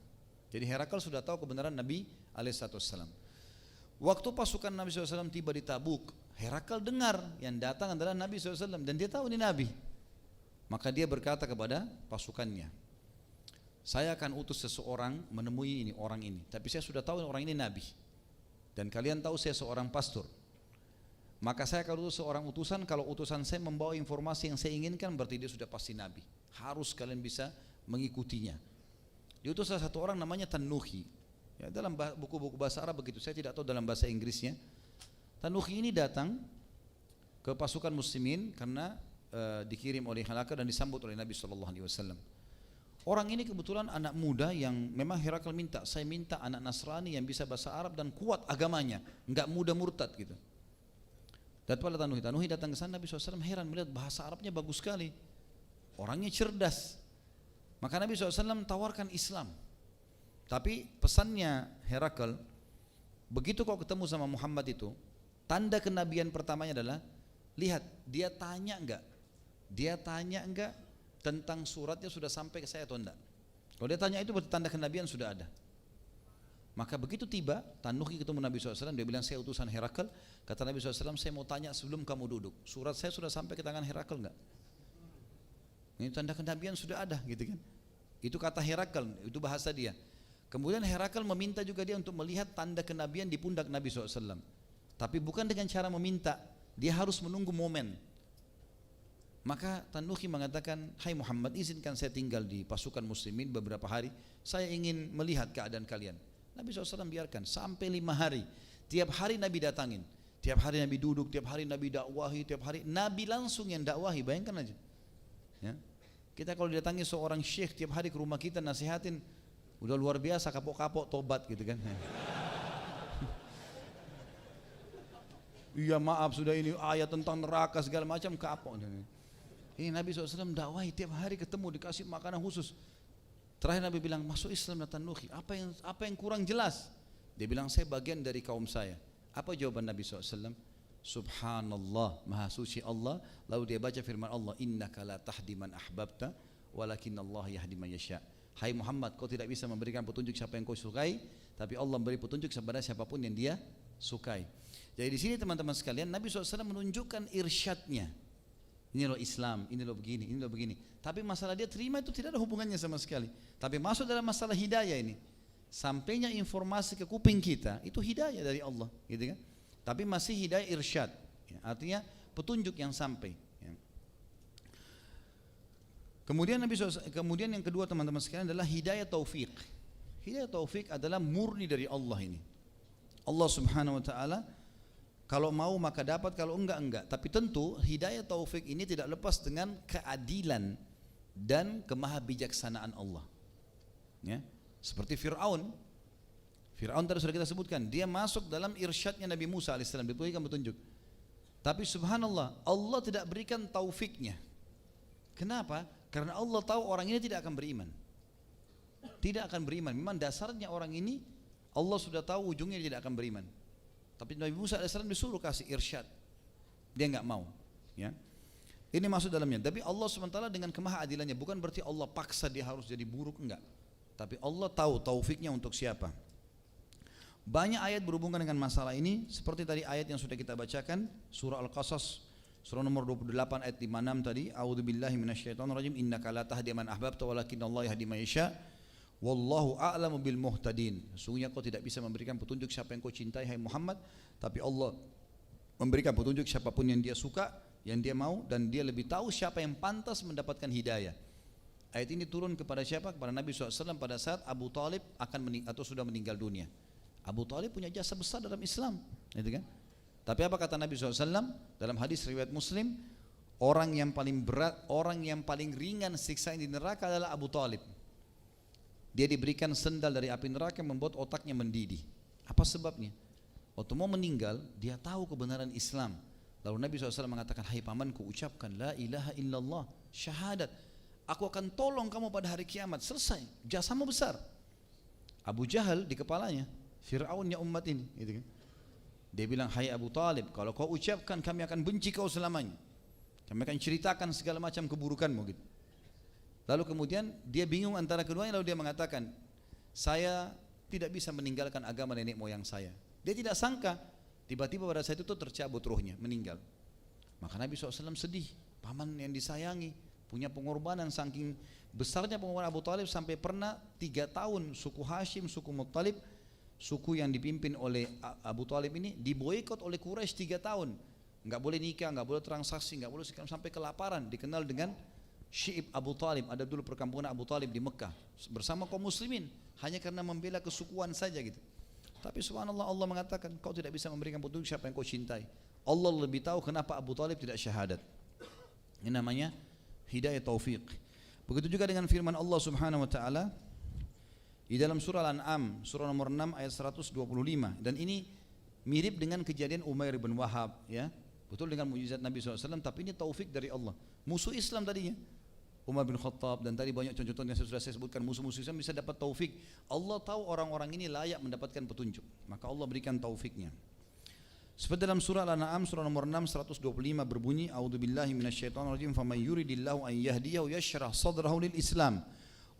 [SPEAKER 1] Jadi Herakl sudah tahu kebenaran Nabi alaihissalam. Waktu pasukan Nabi SAW tiba di Tabuk, Herakl dengar yang datang adalah Nabi SAW dan dia tahu ini Nabi. Maka dia berkata kepada pasukannya, saya akan utus seseorang menemui ini orang ini, tapi saya sudah tahu orang ini Nabi. Dan kalian tahu saya seorang pastor. Maka saya akan utus seorang utusan, kalau utusan saya membawa informasi yang saya inginkan, berarti dia sudah pasti Nabi. Harus kalian bisa mengikutinya. Diutus salah satu orang namanya Tanuhi. Ya, dalam buku-buku bahasa Arab begitu, saya tidak tahu dalam bahasa Inggrisnya. Tanuhi ini datang ke pasukan muslimin karena dikirim oleh Herakl dan disambut oleh Nabi SAW. Orang ini kebetulan anak muda yang memang Herakl minta, saya minta anak Nasrani yang bisa bahasa Arab dan kuat agamanya, enggak mudah murtad gitu. Dan pada Tanuhi datang ke sana, Nabi SAW heran melihat bahasa Arabnya bagus sekali, orangnya cerdas. Maka Nabi SAW tawarkan Islam. Tapi pesannya Herakl, begitu kau ketemu sama Muhammad itu, tanda kenabian pertamanya adalah, lihat dia tanya enggak tentang suratnya sudah sampai ke saya atau enggak. Kalau dia tanya itu berarti tanda kenabian sudah ada. Maka begitu tiba Tanuhi ketemu Nabi SAW, dia bilang saya utusan Herakl. Kata Nabi SAW, saya mau tanya sebelum kamu duduk, surat saya sudah sampai ke tangan Herakl enggak? Ini tanda kenabian sudah ada, gitu kan? Itu kata Herakl, itu bahasa dia. Kemudian Herakl meminta juga dia untuk melihat tanda kenabian di pundak Nabi SAW. Tapi bukan dengan cara meminta, dia harus menunggu momen. Maka Tanuhi mengatakan, hai Muhammad, izinkan saya tinggal di pasukan muslimin beberapa hari, saya ingin melihat keadaan kalian. Nabi SAW biarkan sampai 5 hari. Tiap hari Nabi datangin, tiap hari Nabi duduk, tiap hari Nabi dakwahi, tiap hari Nabi langsung yang dakwahi. Bayangkan aja ya. Kita kalau didatangi seorang syekh tiap hari ke rumah kita nasihatin, udah luar biasa, kapok-kapok tobat gitu kan. Iya maaf sudah ini ayat tentang neraka segala macam kapok. Ini Nabi SAW dakwahi tiap hari ketemu, dikasih makanan khusus. Terakhir Nabi bilang, masuk Islam Tanuhi, apa yang kurang jelas? Dia bilang, saya bagian dari kaum saya. Apa jawaban Nabi SAW? Subhanallah, maha suci Allah. Lalu dia baca firman Allah, innaka la tahdi man ahbabta walakin Allah yahdi man yasha. Hai Muhammad, kau tidak bisa memberikan petunjuk siapa yang kau sukai, tapi Allah memberi petunjuk kepada siapapun yang dia sukai. Jadi di sini teman-teman sekalian, Nabi SAW menunjukkan irsyadnya. Ini loh Islam, ini loh begini, ini loh begini. Tapi masalah dia terima itu tidak ada hubungannya sama sekali. Tapi masuk dalam masalah hidayah ini, sampainya informasi ke kuping kita itu hidayah dari Allah, gitu kan? Tapi masih hidayah irsyad, ya, artinya petunjuk yang sampai. Ya. Kemudian kemudian yang kedua teman-teman sekalian adalah hidayah taufik. Hidayah taufik adalah murni dari Allah ini. Allah Subhanahu Wa Taala kalau mau maka dapat, kalau enggak. Tapi tentu hidayah taufik ini tidak lepas dengan keadilan dan kemahabijaksanaan Allah. Ya, seperti Fir'aun. Fir'aun tadi sudah kita sebutkan, dia masuk dalam irsyadnya Nabi Musa alaihissalam, diberikan petunjuk. Tapi subhanallah, Allah tidak berikan taufiknya. Kenapa? Karena Allah tahu orang ini tidak akan beriman. Tidak akan beriman. Memang dasarnya orang ini Allah sudah tahu ujungnya dia tidak akan beriman. Tapi Nabi Musa AS disuruh kasih irsyad, dia enggak mau. Ya, ini masuk dalamnya. Tapi Allah SWT dengan kemahaadilannya, bukan berarti Allah paksa dia harus jadi buruk, enggak. Tapi Allah tahu taufiknya untuk siapa.
[SPEAKER 2] Banyak ayat berhubungan dengan masalah ini, seperti tadi ayat yang sudah kita bacakan, surah Al-Qasas, surah nomor 28 ayat 56 tadi, a'udzubillahi minasyaitonirrajim, innaka la tahdi man ahbabta walakinnallaha yahdi man yasha, wallahu a'lamu bil muhtadin. Sesungguhnya kau tidak bisa memberikan petunjuk siapa yang kau cintai hai Muhammad, tapi Allah memberikan petunjuk siapapun yang dia suka, yang dia mau, dan dia lebih tahu siapa yang pantas mendapatkan hidayah. Ayat ini turun kepada siapa? Kepada Nabi SAW pada saat Abu Talib atau sudah meninggal dunia. Abu Talib punya jasa besar dalam Islam, gitu kan? Tapi apa kata Nabi SAW dalam hadis riwayat Muslim? Orang yang paling berat, orang yang paling ringan siksaan di neraka adalah Abu Talib. Dia diberikan sendal dari api neraka yang membuat otaknya mendidih. Apa sebabnya? Waktu mau meninggal, dia tahu kebenaran Islam. Lalu Nabi SAW mengatakan, hai pamanku, ucapkan la ilaha illallah, syahadat. Aku akan tolong kamu pada hari kiamat. Selesai, jasamu besar. Abu Jahal di kepalanya, Fir'aunnya umat ini, gitu kan? Dia bilang, hai Abu Talib, kalau kau ucapkan kami akan benci kau selamanya. Kami akan ceritakan segala macam keburukanmu, gitu. Lalu kemudian dia bingung antara keduanya, lalu dia mengatakan, saya tidak bisa meninggalkan agama nenek moyang saya. Dia tidak sangka, tiba-tiba pada saat itu tercabut rohnya, meninggal. Maka Nabi SAW sedih, paman yang disayangi, punya pengorbanan, saking besarnya pengorbanan Abu Talib sampai pernah 3 tahun suku Hashim, suku Muttalib, suku yang dipimpin oleh Abu Talib ini diboikot oleh Quraisy 3 tahun. Enggak boleh nikah, enggak boleh transaksi, enggak boleh sampai kelaparan, dikenal dengan Syi'ib Abu Talib. Ada dulu perkampungan Abu Talib di Mekah bersama kaum muslimin, hanya karena membela kesukuan saja gitu. Tapi subhanallah, Allah mengatakan kau tidak bisa memberikan petunjuk siapa yang kau cintai. Allah lebih tahu kenapa Abu Talib tidak syahadat. Ini namanya hidayah taufik. Begitu juga dengan firman Allah Subhanahu wa taala di dalam surah Al-An'am, surah nomor 6 ayat 125, dan ini mirip dengan kejadian Umair bin Wahab, ya. Betul dengan mukjizat Nabi SAW, tapi ini taufik dari Allah. Musuh Islam tadinya, Umar bin Khattab, dan tadi banyak contoh yang sudah saya sebutkan, musuh-musuh Islam bisa dapat taufik. Allah tahu orang-orang ini layak mendapatkan petunjuk, maka Allah berikan taufiknya. Seperti dalam surah Al-An'am surah nomor 6 125 berbunyi, a'udzubillahi minasyaitonirrajim, faman yuridillahu an yahdiyahu yashrah sadrahu lil Islam.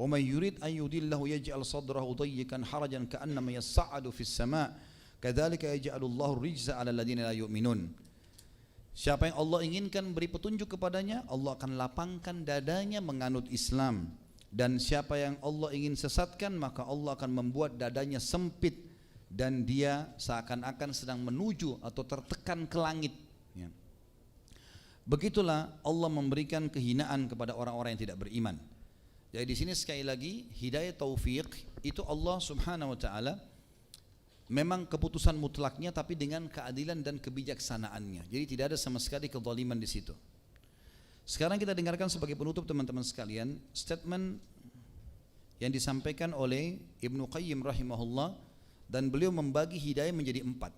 [SPEAKER 2] Wa may yurid an yudillahu yaj'al sadrahu dayyikan harajan ka'annama yas'adu fis sama'. Kadzalika yaj'alullahu rijza 'alal ladzina la yu'minun. Siapa yang Allah inginkan beri petunjuk kepadanya, Allah akan lapangkan dadanya menganut Islam. Dan siapa yang Allah ingin sesatkan, maka Allah akan membuat dadanya sempit dan dia seakan-akan sedang menuju atau tertekan ke langit, ya. Begitulah Allah memberikan kehinaan kepada orang-orang yang tidak beriman. Jadi di sini sekali lagi hidayah taufik itu Allah Subhanahu wa taala memang keputusan mutlaknya, tapi dengan keadilan dan kebijaksanaannya. Jadi tidak ada sama sekali kezaliman di situ. Sekarang kita dengarkan sebagai penutup teman-teman sekalian statement yang disampaikan oleh Ibnu Qayyim rahimahullah, dan beliau membagi hidayah menjadi 4.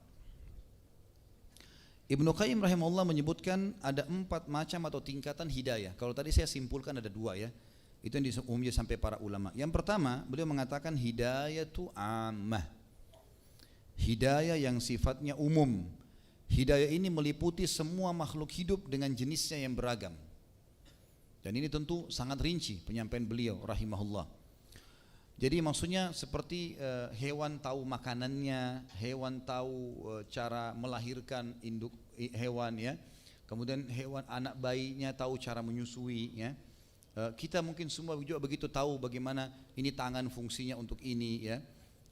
[SPEAKER 2] Ibnu Qayyim rahimahullah menyebutkan ada 4 macam atau tingkatan hidayah. Kalau tadi saya simpulkan ada 2, ya. Itu yang umumnya sampai para ulama. Yang pertama, beliau mengatakan hidayah itu ammah. Hidayah yang sifatnya umum. Hidayah ini meliputi semua makhluk hidup dengan jenisnya yang beragam. Dan ini tentu sangat rinci penyampaian beliau rahimahullah. Jadi maksudnya seperti hewan tahu makanannya, hewan tahu cara melahirkan induk hewan, ya. Kemudian hewan anak bayinya tahu cara menyusui, ya. Kita mungkin semua juga begitu, tahu bagaimana ini tangan fungsinya untuk ini, ya.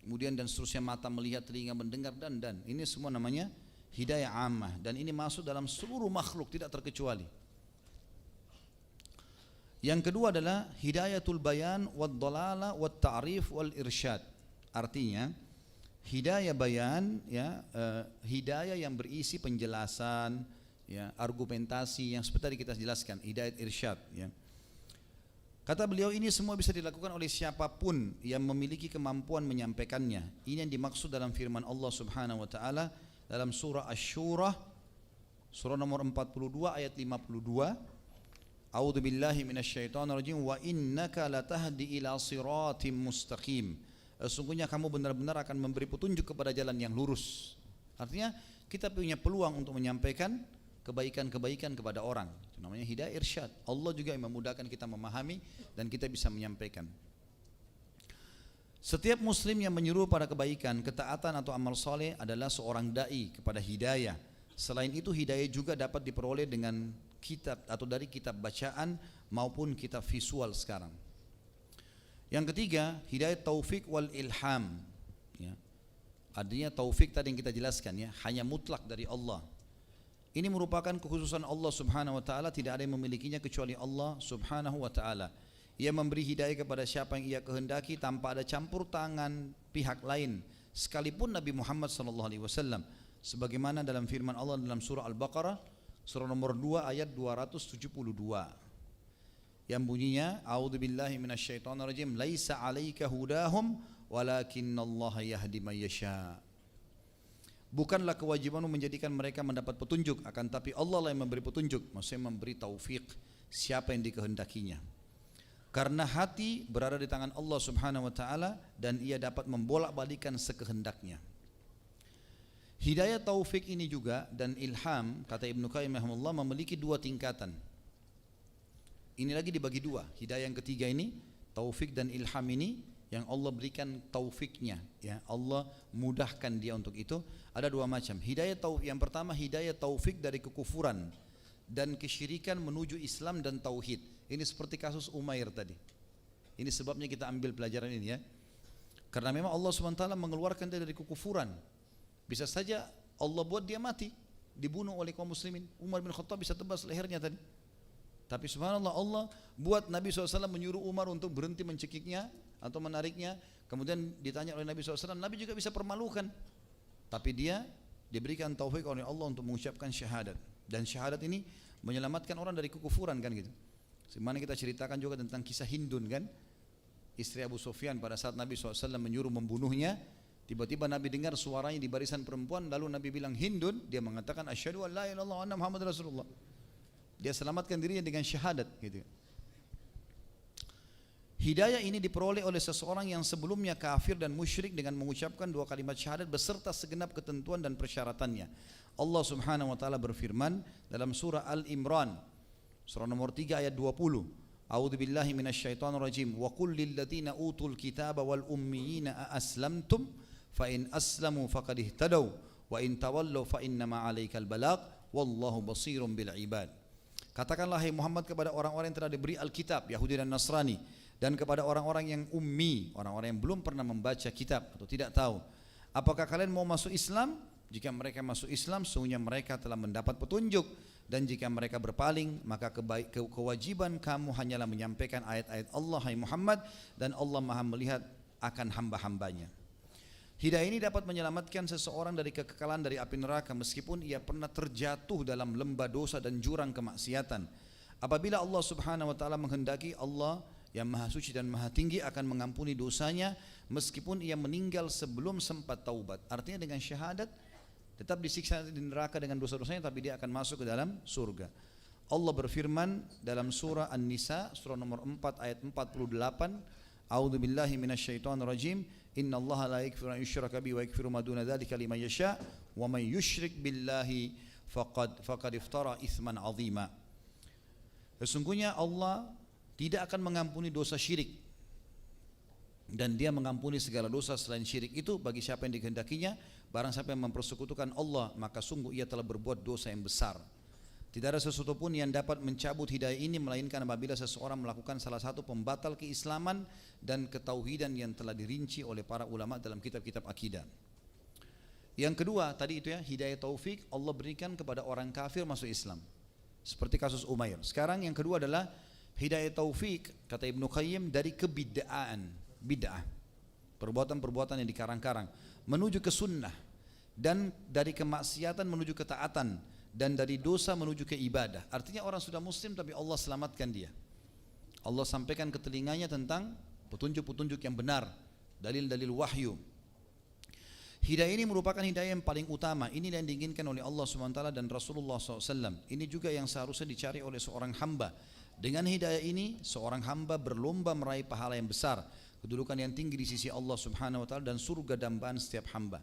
[SPEAKER 2] Kemudian dan seterusnya, mata melihat, telinga mendengar, dan ini semua namanya hidayah ammah, dan ini masuk dalam seluruh makhluk tidak terkecuali. Yang kedua adalah hidayatul bayan wad dalalah wat ta'rif wal irsyad. Artinya hidayah bayan, ya, hidayah yang berisi penjelasan, ya, argumentasi yang seperti tadi kita jelaskan, hidayat irsyad, ya. Kata beliau, ini semua bisa dilakukan oleh siapapun yang memiliki kemampuan menyampaikannya. Ini yang dimaksud dalam firman Allah Subhanahu wa taala dalam surah Asy-Syura, surah nomor 42 ayat 52. A'udzubillahi minasyaitonirrajim, wa innaka latahdi ila siratim mustaqim. Sesungguhnya kamu benar-benar akan memberi petunjuk kepada jalan yang lurus. Artinya kita punya peluang untuk menyampaikan kebaikan-kebaikan kepada orang. Itu namanya hidayah irsyad. Allah juga yang memudahkan kita memahami dan kita bisa menyampaikan. Setiap muslim yang menyuruh pada kebaikan, ketaatan atau amal soleh adalah seorang da'i kepada hidayah. Selain itu hidayah juga dapat diperoleh dengan kitab atau dari kitab bacaan maupun kitab visual sekarang. Yang ketiga, hidayah taufik wal ilham. Ya. Artinya taufik tadi yang kita jelaskan ya, hanya mutlak dari Allah. Ini merupakan kekhususan Allah Subhanahu wa taala, tidak ada yang memilikinya kecuali Allah Subhanahu wa taala. Ia memberi hidayah kepada siapa yang ia kehendaki tanpa ada campur tangan pihak lain, sekalipun Nabi Muhammad sallallahu alaihi wasallam. Sebagaimana dalam firman Allah dalam surah Al-Baqarah, surah nomor 2 ayat 272. Yang bunyinya, A'udzubillahi minasyaitonirrajim, laisa 'alaika hudahum walakinallaha yahdi man yasha. Bukanlah kewajibanmu menjadikan mereka mendapat petunjuk, akan tapi Allah lah yang memberi petunjuk, maksudnya memberi taufik siapa yang dikehendakinya. Karena hati berada di tangan Allah Subhanahu wa taala dan ia dapat membolak-balikan sekehendaknya. Hidayah taufik ini juga dan ilham, kata Ibnu Qayyim rahimahullah, memiliki dua tingkatan. Ini lagi dibagi dua. Hidayah yang ketiga ini, taufik dan ilham ini, yang Allah berikan taufiknya, ya Allah mudahkan dia untuk itu. Ada dua macam. Hidayah taufik yang pertama, hidayah taufik dari kekufuran dan kesyirikan menuju Islam dan tauhid. Ini seperti kasus Umair tadi. Ini sebabnya kita ambil pelajaran ini ya. Karena memang Allah SWT mengeluarkan dia dari kekufuran. Bisa saja Allah buat dia mati, dibunuh oleh kaum muslimin. Umar bin Khattab bisa tebas lehernya tadi. Tapi subhanallah, Allah buat Nabi SAW menyuruh Umar untuk berhenti mencekiknya atau menariknya. Kemudian ditanya oleh Nabi SAW, Nabi juga bisa permalukan. Tapi dia diberikan taufik oleh Allah untuk mengucapkan syahadat. Dan syahadat ini menyelamatkan orang dari kekufuran kan gitu. Semana kita ceritakan juga tentang kisah Hindun kan, istri Abu Sufyan pada saat Nabi SAW menyuruh membunuhnya. Tiba-tiba Nabi dengar suaranya di barisan perempuan, lalu Nabi bilang Hindun, dia mengatakan asyhadu an la ilaha illallah wa anna Muhammad Rasulullah. Dia selamatkan dirinya dengan syahadat gitu. Hidayah ini diperoleh oleh seseorang yang sebelumnya kafir dan musyrik dengan mengucapkan dua kalimat syahadat beserta segenap ketentuan dan persyaratannya. Allah Subhanahu wa taala berfirman dalam surah Al-Imran, surah nomor 3 ayat 20. A'udzubillahi minasyaitonirrajim. Wa qul lil ladzina utul kitaba wal ummiyina aslamtum fa in aslamu faqad ihtadaw wa in tawallaw fa innama 'alaikal balagh wallahu basirun bil ibad. Katakanlah hai Muhammad kepada orang-orang yang telah diberi Alkitab, Yahudi dan Nasrani, dan kepada orang-orang yang ummi, orang-orang yang belum pernah membaca kitab atau tidak tahu, apakah kalian mau masuk Islam? Jika mereka masuk Islam, sesungguhnya mereka telah mendapat petunjuk, dan jika mereka berpaling, maka kewajiban kamu hanyalah menyampaikan ayat-ayat Allah hai Muhammad, dan Allah Maha melihat akan hamba-hambanya. Hidayah ini dapat menyelamatkan seseorang dari kekekalan dari api neraka meskipun ia pernah terjatuh dalam lembah dosa dan jurang kemaksiatan. Apabila Allah Subhanahu wa taala menghendaki, Allah yang Maha Suci dan Maha Tinggi akan mengampuni dosanya meskipun ia meninggal sebelum sempat taubat. Artinya dengan syahadat tetap disiksa di neraka dengan dosa-dosanya, tapi dia akan masuk ke dalam surga. Allah berfirman dalam surah An-Nisa surah nomor 4 ayat 48, A'udzubillahi minasyaitonirrajim. Innallaha la yaghfiru an yushraka bihi wa yaghfiru ma duna dzalika liman yasha wa man yusyrik billahi faqad iftara itsman 'azima. Sesungguhnya Allah tidak akan mengampuni dosa syirik, dan dia mengampuni segala dosa selain syirik itu bagi siapa yang dikehendakinya. Barang siapa yang mempersekutukan Allah, maka sungguh ia telah berbuat dosa yang besar. Tidak ada sesuatu pun yang dapat mencabut hidayah ini melainkan apabila seseorang melakukan salah satu pembatal keislaman dan ketauhidan yang telah dirinci oleh para ulama dalam kitab-kitab akidah. Yang kedua tadi itu ya, hidayah taufik Allah berikan kepada orang kafir masuk Islam, seperti kasus Umair. Sekarang yang kedua adalah hidayah taufik, kata Ibnu Qayyim, dari kebid'aan, bid'ah, perbuatan-perbuatan yang dikarang-karang menuju ke sunnah, dan dari kemaksiatan menuju ketaatan, dan dari dosa menuju ke ibadah. Artinya orang sudah muslim tapi Allah selamatkan dia. Allah sampaikan ke telinganya tentang petunjuk-petunjuk yang benar, dalil-dalil wahyu. Hidayah ini merupakan hidayah yang paling utama. Ini yang diinginkan oleh Allah SWT dan Rasulullah SAW. Ini juga yang seharusnya dicari oleh seorang hamba. Dengan hidayah ini seorang hamba berlomba meraih pahala yang besar, kedudukan yang tinggi di sisi Allah Subhanahu wa taala, dan surga dambaan setiap hamba.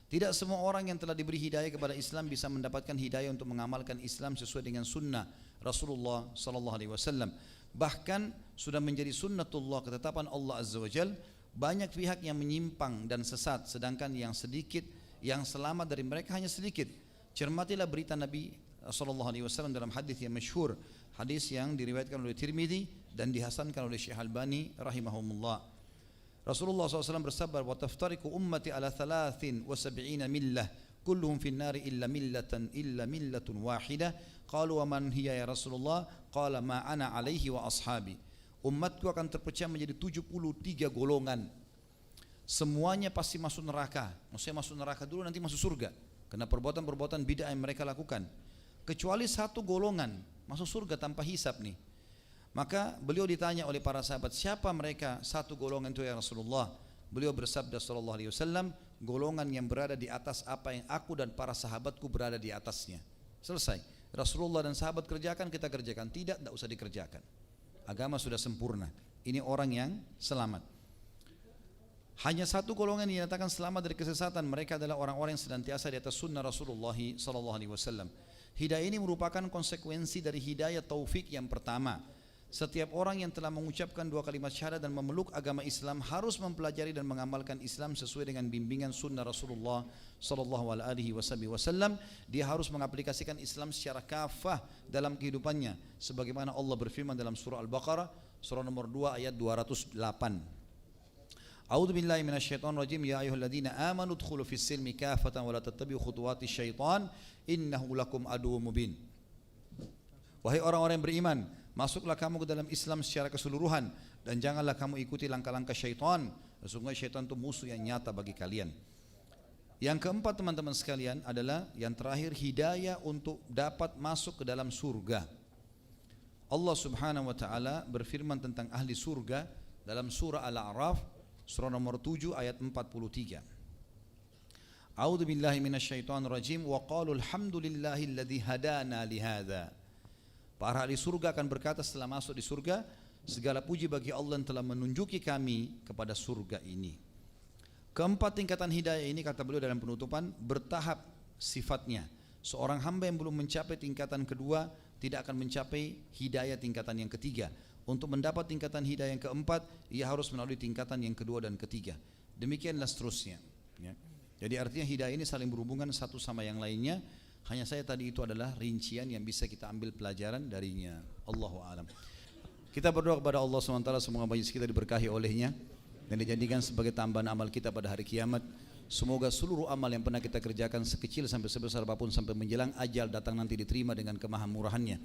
[SPEAKER 2] Tidak semua orang yang telah diberi hidayah kepada Islam bisa mendapatkan hidayah untuk mengamalkan Islam sesuai dengan sunnah Rasulullah sallallahu alaihi wasallam. Bahkan sudah menjadi sunnatullah, ketetapan Allah Azza wa Jalla, Banyak pihak yang menyimpang dan sesat, sedangkan yang sedikit yang selamat dari mereka hanya sedikit. Cermatilah berita Nabi SAW dalam hadis yang masyhur, hadis yang diriwayatkan oleh Tirmidzi dan dihasankan oleh Syekh Albani rahimahumullah. Rasulullah SAW bersabda, wa taftariqu ummati ala 73 millah kulluhum fin nari illa millatun wahidah. Qalu wa man hiya ya Rasulullah? Qala ma ana alaihi wa ashabi. Umatku akan terpecah menjadi 73 golongan. Semuanya pasti masuk neraka. Maksudnya masuk neraka dulu, nanti masuk surga karena perbuatan-perbuatan bid'ah yang mereka lakukan. Kecuali satu golongan masuk surga tanpa hisab nih. Maka beliau ditanya oleh para sahabat, siapa mereka satu golongan itu ya Rasulullah? Beliau bersabda sallallahu alaihi wasallam, golongan yang berada di atas apa yang aku dan para sahabatku berada di atasnya. Selesai. Rasulullah dan sahabat kerjakan, kita kerjakan. Tidak usah dikerjakan. Agama sudah sempurna. Ini orang yang selamat. Hanya satu golongan yang dinyatakan selamat dari kesesatan. Mereka adalah orang-orang yang senantiasa di atas sunnah Rasulullah sallallahu alaihi wasallam. Hidayah ini merupakan konsekuensi dari hidayah taufik yang pertama. Setiap orang yang telah mengucapkan 2 kalimat syahadat dan memeluk agama Islam harus mempelajari dan mengamalkan Islam sesuai dengan bimbingan sunnah Rasulullah sallallahu alaihi wasallam. Dia harus mengaplikasikan Islam secara kafah dalam kehidupannya, sebagaimana Allah berfirman dalam surah Al-Baqarah surah nomor 2 ayat 208. A'udzu billahi minasyaitonir rajim. Ya ayyuhalladzina amanu udkhulu fis silmi kafatan wa la tattabi'u khutuwatis syaitan innahu lakum aduwwum mubin. Wahai orang-orang yang beriman, masuklah kamu ke dalam Islam secara keseluruhan dan janganlah kamu ikuti langkah-langkah syaitan. Sesungguhnya syaitan itu musuh yang nyata bagi kalian. Yang keempat teman-teman sekalian adalah yang terakhir, hidayah untuk dapat masuk ke dalam surga. Allah Subhanahu wa taala berfirman tentang ahli surga dalam surah Al-A'raf surah nomor 7 ayat 43. A'udzu billahi minasyaitonir rajim wa qalu alhamdulillahilladzi hadana lihadza. Para ahli surga akan berkata setelah masuk di surga, segala puji bagi Allah yang telah menunjuki kami kepada surga ini. Keempat tingkatan hidayah ini, kata beliau dalam penutupan, bertahap sifatnya. Seorang hamba yang belum mencapai tingkatan kedua tidak akan mencapai hidayah tingkatan yang ketiga. Untuk mendapat tingkatan hidayah yang keempat, ia harus melalui tingkatan yang kedua dan ketiga. Demikianlah seterusnya. Ya. Jadi artinya hidayah ini saling berhubungan satu sama yang lainnya. Hanya saya tadi itu adalah rincian yang bisa kita ambil pelajaran darinya. Allahu a'lam. Kita berdoa kepada Allah SWT semoga majlis kita diberkahi olehnya dan dijadikan sebagai tambahan amal kita pada hari kiamat. Semoga seluruh amal yang pernah kita kerjakan sekecil sampai sebesar apapun sampai menjelang ajal datang nanti diterima dengan kemahamurahannya.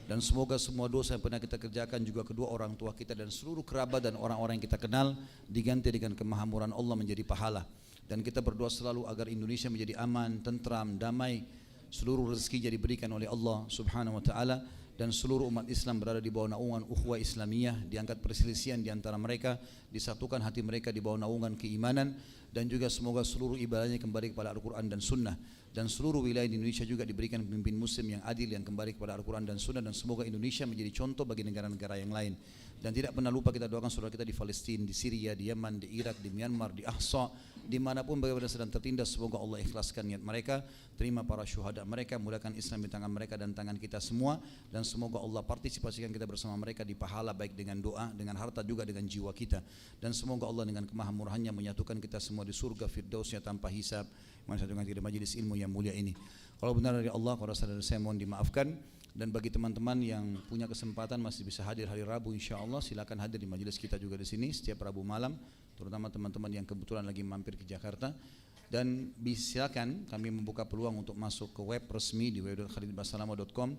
[SPEAKER 2] Dan semoga semua dosa yang pernah kita kerjakan juga kedua orang tua kita dan seluruh kerabat dan orang-orang yang kita kenal diganti dengan kemahamurahan Allah menjadi pahala. Dan kita berdoa selalu agar Indonesia menjadi aman, tentram, damai. Seluruh rezeki jadi diberikan oleh Allah Subhanahu wa taala dan seluruh umat Islam berada di bawah naungan ukhuwah Islamiyah, diangkat perselisihan di antara mereka, disatukan hati mereka di bawah naungan keimanan, dan juga semoga seluruh ibadahnya kembali kepada Al-Quran dan Sunnah, dan seluruh wilayah di Indonesia juga diberikan pemimpin muslim yang adil yang kembali kepada Al-Quran dan Sunnah, dan semoga Indonesia menjadi contoh bagi negara-negara yang lain. Dan tidak pernah lupa kita doakan saudara kita di Palestina, di Syria, di Yaman, di Irak, di Myanmar, di Ahsa, dimanapun bagaimana sedang tertindas, semoga Allah ikhlaskan niat mereka, terima para syuhada mereka, mudahkan Islam di tangan mereka dan tangan kita semua, dan semoga Allah partisipasikan kita bersama mereka di pahala baik dengan doa, dengan harta juga dengan jiwa kita, dan semoga Allah dengan kemahamurahannya menyatukan kita semua di surga firdausnya tanpa hisab, menyatukan kita di majelis ilmu yang mulia ini. Kalau benar dari Allah, kalau salah dari saya mohon dimaafkan. Dan bagi teman-teman yang punya kesempatan masih bisa hadir hari Rabu insyaallah, silakan hadir di majelis kita juga di sini setiap Rabu malam, terutama teman-teman yang kebetulan lagi mampir ke Jakarta. Dan silakan kami membuka peluang untuk masuk ke web resmi di www.khalidbasalamah.com,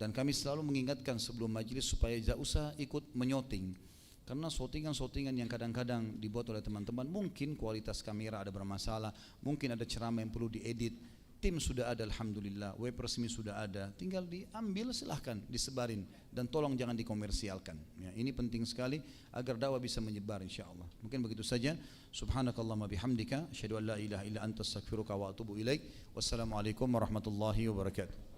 [SPEAKER 2] dan kami selalu mengingatkan sebelum majelis supaya tidak usah ikut menyoting. Karena shootingan-shootingan yang kadang-kadang dibuat oleh teman-teman, mungkin kualitas kamera ada bermasalah, mungkin ada ceramah yang perlu diedit. Tim sudah ada alhamdulillah, web resmi sudah ada, tinggal diambil silahkan disebarin dan tolong jangan dikomersialkan. Ya, ini penting sekali agar dakwah bisa menyebar insyaallah. Mungkin begitu saja. Subhanakallahumma bihamdika, asyhadu an la ilaha illa anta astaghfiruka wa atubu ilaik. Wassalamualaikum warahmatullahi wabarakatuh.